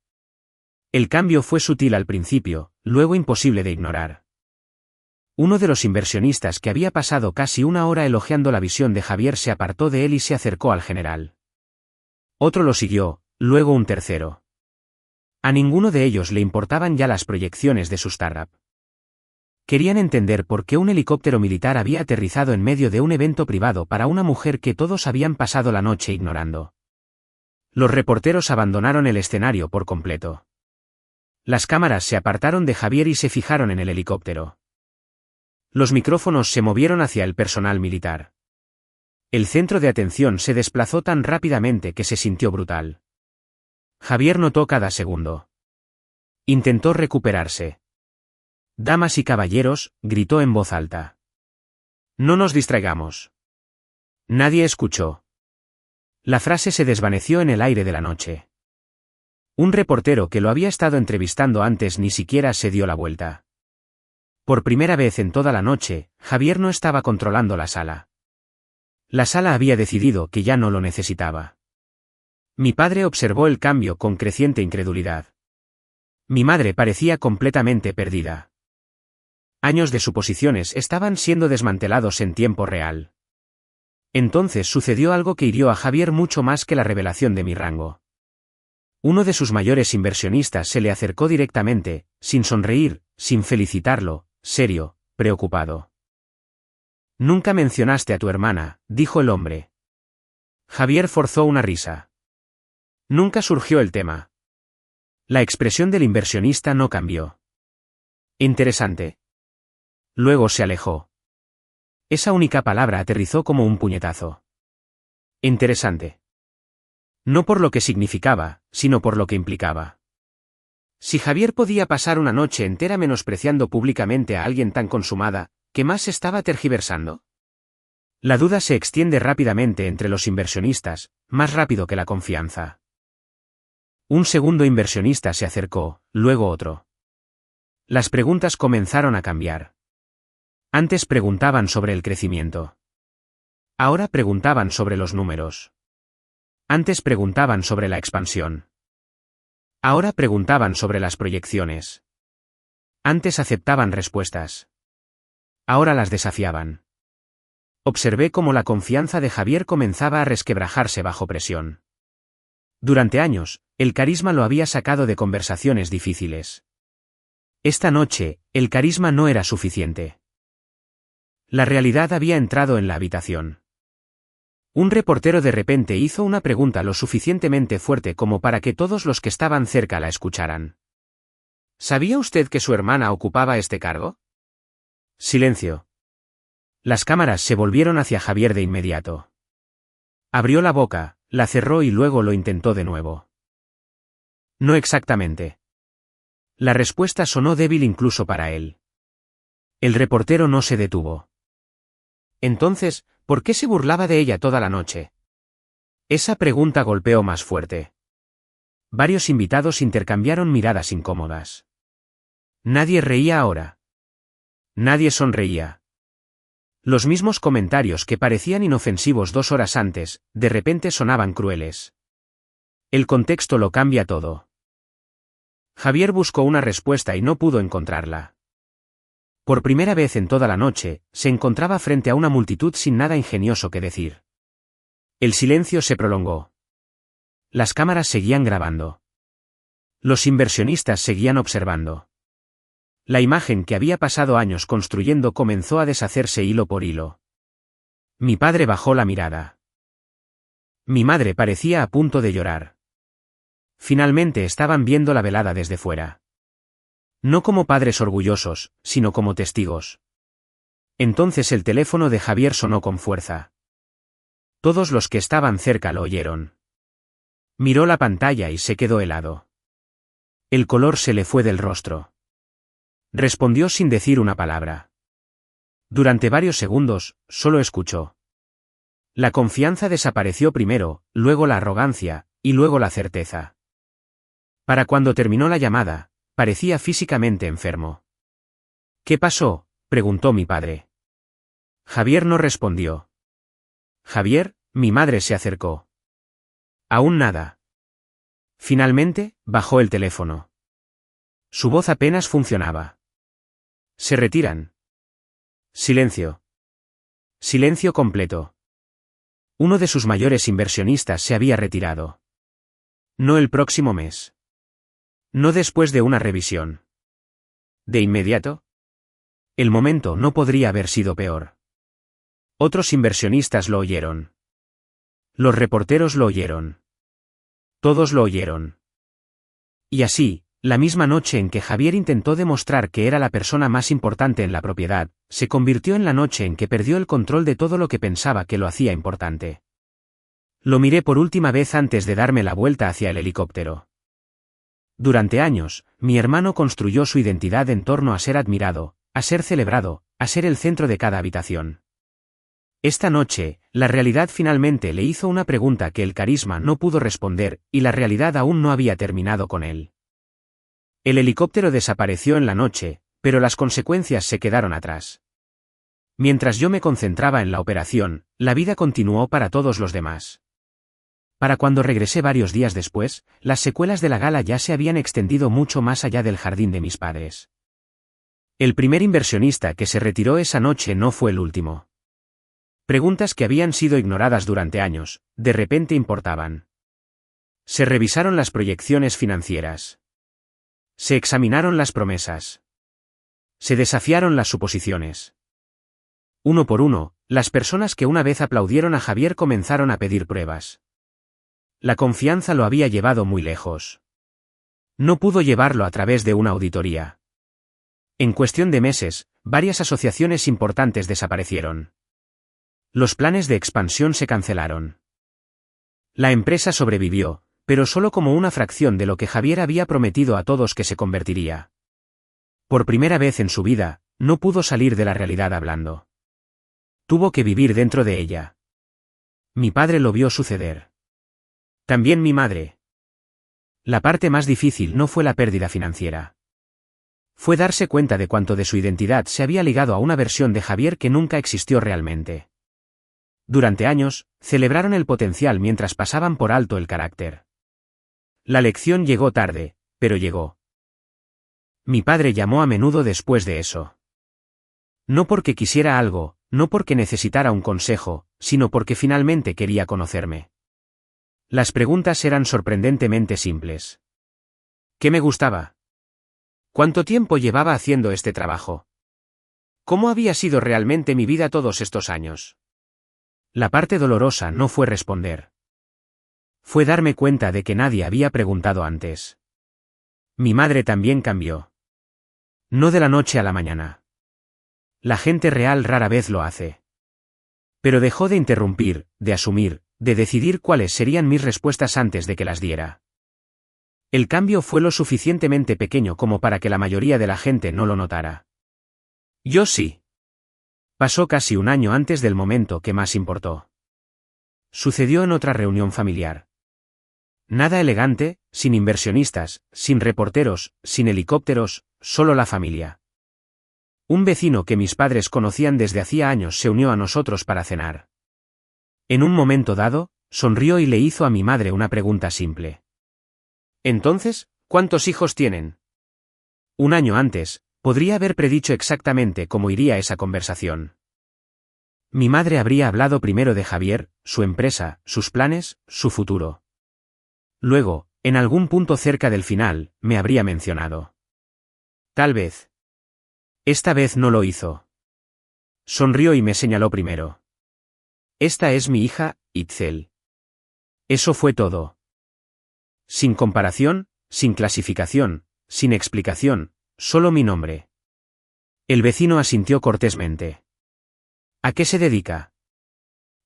El cambio fue sutil al principio, luego imposible de ignorar. Uno de los inversionistas que había pasado casi una hora elogiando la visión de Javier se apartó de él y se acercó al general. Otro lo siguió, luego un tercero. A ninguno de ellos le importaban ya las proyecciones de su startup. Querían entender por qué un helicóptero militar había aterrizado en medio de un evento privado para una mujer que todos habían pasado la noche ignorando. Los reporteros abandonaron el escenario por completo. Las cámaras se apartaron de Javier y se fijaron en el helicóptero. Los micrófonos se movieron hacia el personal militar. El centro de atención se desplazó tan rápidamente que se sintió brutal. Javier notó cada segundo. Intentó recuperarse. «Damas y caballeros», gritó en voz alta. «No nos distraigamos». Nadie escuchó. La frase se desvaneció en el aire de la noche. Un reportero que lo había estado entrevistando antes ni siquiera se dio la vuelta. Por primera vez en toda la noche, Javier no estaba controlando la sala. La sala había decidido que ya no lo necesitaba. Mi padre observó el cambio con creciente incredulidad. Mi madre parecía completamente perdida. Años de suposiciones estaban siendo desmantelados en tiempo real. Entonces sucedió algo que hirió a Javier mucho más que la revelación de mi rango. Uno de sus mayores inversionistas se le acercó directamente, sin sonreír, sin felicitarlo, serio, preocupado. «Nunca mencionaste a tu hermana», dijo el hombre. Javier forzó una risa. Nunca surgió el tema. La expresión del inversionista no cambió. Interesante. Luego se alejó. Esa única palabra aterrizó como un puñetazo. Interesante. No por lo que significaba, sino por lo que implicaba. Si Javier podía pasar una noche entera menospreciando públicamente a alguien tan consumada, ¿qué más estaba tergiversando? La duda se extiende rápidamente entre los inversionistas, más rápido que la confianza. Un segundo inversionista se acercó, luego otro. Las preguntas comenzaron a cambiar. Antes preguntaban sobre el crecimiento. Ahora preguntaban sobre los números. Antes preguntaban sobre la expansión. Ahora preguntaban sobre las proyecciones. Antes aceptaban respuestas. Ahora las desafiaban. Observé cómo la confianza de Javier comenzaba a resquebrajarse bajo presión. Durante años, el carisma lo había sacado de conversaciones difíciles. Esta noche, el carisma no era suficiente. La realidad había entrado en la habitación. Un reportero de repente hizo una pregunta lo suficientemente fuerte como para que todos los que estaban cerca la escucharan. ¿Sabía usted que su hermana ocupaba este cargo? Silencio. Las cámaras se volvieron hacia Javier de inmediato. Abrió la boca, la cerró y luego lo intentó de nuevo. No exactamente. La respuesta sonó débil incluso para él. El reportero no se detuvo. Entonces, ¿por qué se burlaba de ella toda la noche? Esa pregunta golpeó más fuerte. Varios invitados intercambiaron miradas incómodas. Nadie reía ahora. Nadie sonreía. Los mismos comentarios que parecían inofensivos 2 horas antes, de repente sonaban crueles. El contexto lo cambia todo. Javier buscó una respuesta y no pudo encontrarla. Por primera vez en toda la noche, se encontraba frente a una multitud sin nada ingenioso que decir. El silencio se prolongó. Las cámaras seguían grabando. Los inversionistas seguían observando. La imagen que había pasado años construyendo comenzó a deshacerse hilo por hilo. Mi padre bajó la mirada. Mi madre parecía a punto de llorar. Finalmente estaban viendo la velada desde fuera. No como padres orgullosos, sino como testigos. Entonces el teléfono de Javier sonó con fuerza. Todos los que estaban cerca lo oyeron. Miró la pantalla y se quedó helado. El color se le fue del rostro. Respondió sin decir una palabra. Durante varios segundos, solo escuchó. La confianza desapareció primero, luego la arrogancia, y luego la certeza. Para cuando terminó la llamada, parecía físicamente enfermo. ¿Qué pasó?, preguntó mi padre. Javier no respondió. Javier, mi madre se acercó. Aún nada. Finalmente, bajó el teléfono. Su voz apenas funcionaba. Se retiran. Silencio. Silencio completo. Uno de sus mayores inversionistas se había retirado. No el próximo mes. No después de una revisión. ¿De inmediato? El momento no podría haber sido peor. Otros inversionistas lo oyeron. Los reporteros lo oyeron. Todos lo oyeron. Y así, la misma noche en que Javier intentó demostrar que era la persona más importante en la propiedad, se convirtió en la noche en que perdió el control de todo lo que pensaba que lo hacía importante. Lo miré por última vez antes de darme la vuelta hacia el helicóptero. Durante años, mi hermano construyó su identidad en torno a ser admirado, a ser celebrado, a ser el centro de cada habitación. Esta noche, la realidad finalmente le hizo una pregunta que el carisma no pudo responder, y la realidad aún no había terminado con él. El helicóptero desapareció en la noche, pero las consecuencias se quedaron atrás. Mientras yo me concentraba en la operación, la vida continuó para todos los demás. Para cuando regresé varios días después, las secuelas de la gala ya se habían extendido mucho más allá del jardín de mis padres. El primer inversionista que se retiró esa noche no fue el último. Preguntas que habían sido ignoradas durante años, de repente importaban. Se revisaron las proyecciones financieras. Se examinaron las promesas. Se desafiaron las suposiciones. Uno por uno, las personas que una vez aplaudieron a Javier comenzaron a pedir pruebas. La confianza lo había llevado muy lejos. No pudo llevarlo a través de una auditoría. En cuestión de meses, varias asociaciones importantes desaparecieron. Los planes de expansión se cancelaron. La empresa sobrevivió, pero solo como una fracción de lo que Javier había prometido a todos que se convertiría. Por primera vez en su vida, no pudo salir de la realidad hablando. Tuvo que vivir dentro de ella. Mi padre lo vio suceder. También mi madre. La parte más difícil no fue la pérdida financiera. Fue darse cuenta de cuánto de su identidad se había ligado a una versión de Javier que nunca existió realmente. Durante años, celebraron el potencial mientras pasaban por alto el carácter. La lección llegó tarde, pero llegó. Mi padre llamó a menudo después de eso. No porque quisiera algo, no porque necesitara un consejo, sino porque finalmente quería conocerme. Las preguntas eran sorprendentemente simples. ¿Qué me gustaba? ¿Cuánto tiempo llevaba haciendo este trabajo? ¿Cómo había sido realmente mi vida todos estos años? La parte dolorosa no fue responder. Fue darme cuenta de que nadie había preguntado antes. Mi madre también cambió. No de la noche a la mañana. La gente real rara vez lo hace. Pero dejó de interrumpir, de asumir, de decidir cuáles serían mis respuestas antes de que las diera. El cambio fue lo suficientemente pequeño como para que la mayoría de la gente no lo notara. Yo sí. Pasó casi un año antes del momento que más importó. Sucedió en otra reunión familiar. Nada elegante, sin inversionistas, sin reporteros, sin helicópteros, solo la familia. Un vecino que mis padres conocían desde hacía años se unió a nosotros para cenar. En un momento dado, sonrió y le hizo a mi madre una pregunta simple. Entonces, ¿cuántos hijos tienen? Un año antes, podría haber predicho exactamente cómo iría esa conversación. Mi madre habría hablado primero de Javier, su empresa, sus planes, su futuro. Luego, en algún punto cerca del final, me habría mencionado. Tal vez. Esta vez no lo hizo. Sonrió y me señaló primero. Esta es mi hija, Itzel. Eso fue todo. Sin comparación, sin clasificación, sin explicación, solo mi nombre. El vecino asintió cortésmente. ¿A qué se dedica?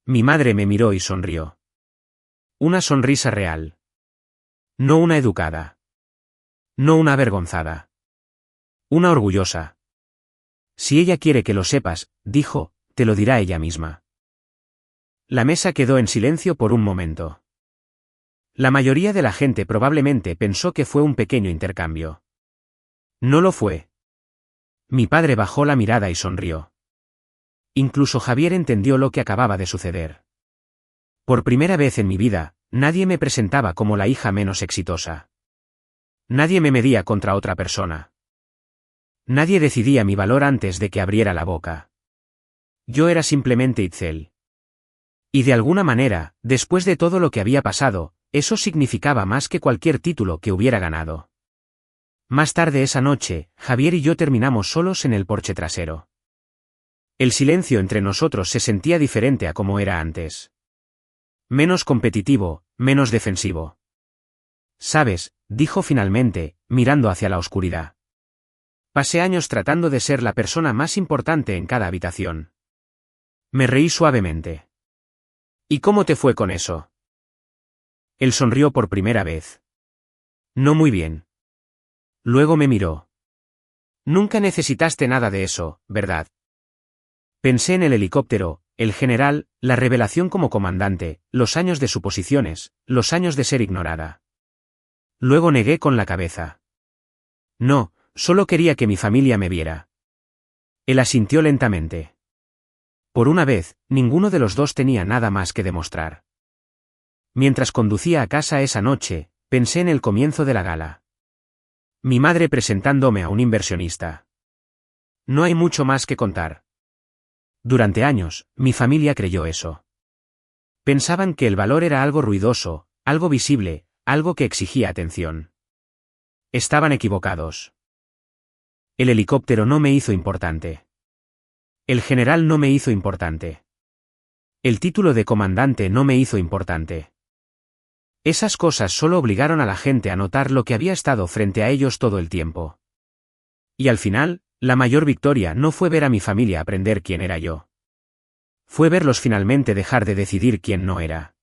Mi madre me miró y sonrió. Una sonrisa real. No una educada. No una avergonzada. Una orgullosa. Si ella quiere que lo sepas, dijo, te lo dirá ella misma. La mesa quedó en silencio por un momento. La mayoría de la gente probablemente pensó que fue un pequeño intercambio. No lo fue. Mi padre bajó la mirada y sonrió. Incluso Javier entendió lo que acababa de suceder. Por primera vez en mi vida, nadie me presentaba como la hija menos exitosa. Nadie me medía contra otra persona. Nadie decidía mi valor antes de que abriera la boca. Yo era simplemente Itzel. Y de alguna manera, después de todo lo que había pasado, eso significaba más que cualquier título que hubiera ganado. Más tarde esa noche, Javier y yo terminamos solos en el porche trasero. El silencio entre nosotros se sentía diferente a como era antes. Menos competitivo, menos defensivo. ¿Sabes?, dijo finalmente, mirando hacia la oscuridad. Pasé años tratando de ser la persona más importante en cada habitación. Me reí suavemente. ¿Y cómo te fue con eso? Él sonrió por primera vez. No muy bien. Luego me miró. Nunca necesitaste nada de eso, ¿verdad? Pensé en el helicóptero, el general, la revelación como comandante, los años de suposiciones, los años de ser ignorada. Luego negué con la cabeza. No, solo quería que mi familia me viera. Él asintió lentamente. Por una vez, ninguno de los dos tenía nada más que demostrar. Mientras conducía a casa esa noche, pensé en el comienzo de la gala. Mi madre presentándome a un inversionista. No hay mucho más que contar. Durante años, mi familia creyó eso. Pensaban que el valor era algo ruidoso, algo visible, algo que exigía atención. Estaban equivocados. El helicóptero no me hizo importante. El general no me hizo importante. El título de comandante no me hizo importante. Esas cosas solo obligaron a la gente a notar lo que había estado frente a ellos todo el tiempo. Y al final, la mayor victoria no fue ver a mi familia aprender quién era yo. Fue verlos finalmente dejar de decidir quién no era.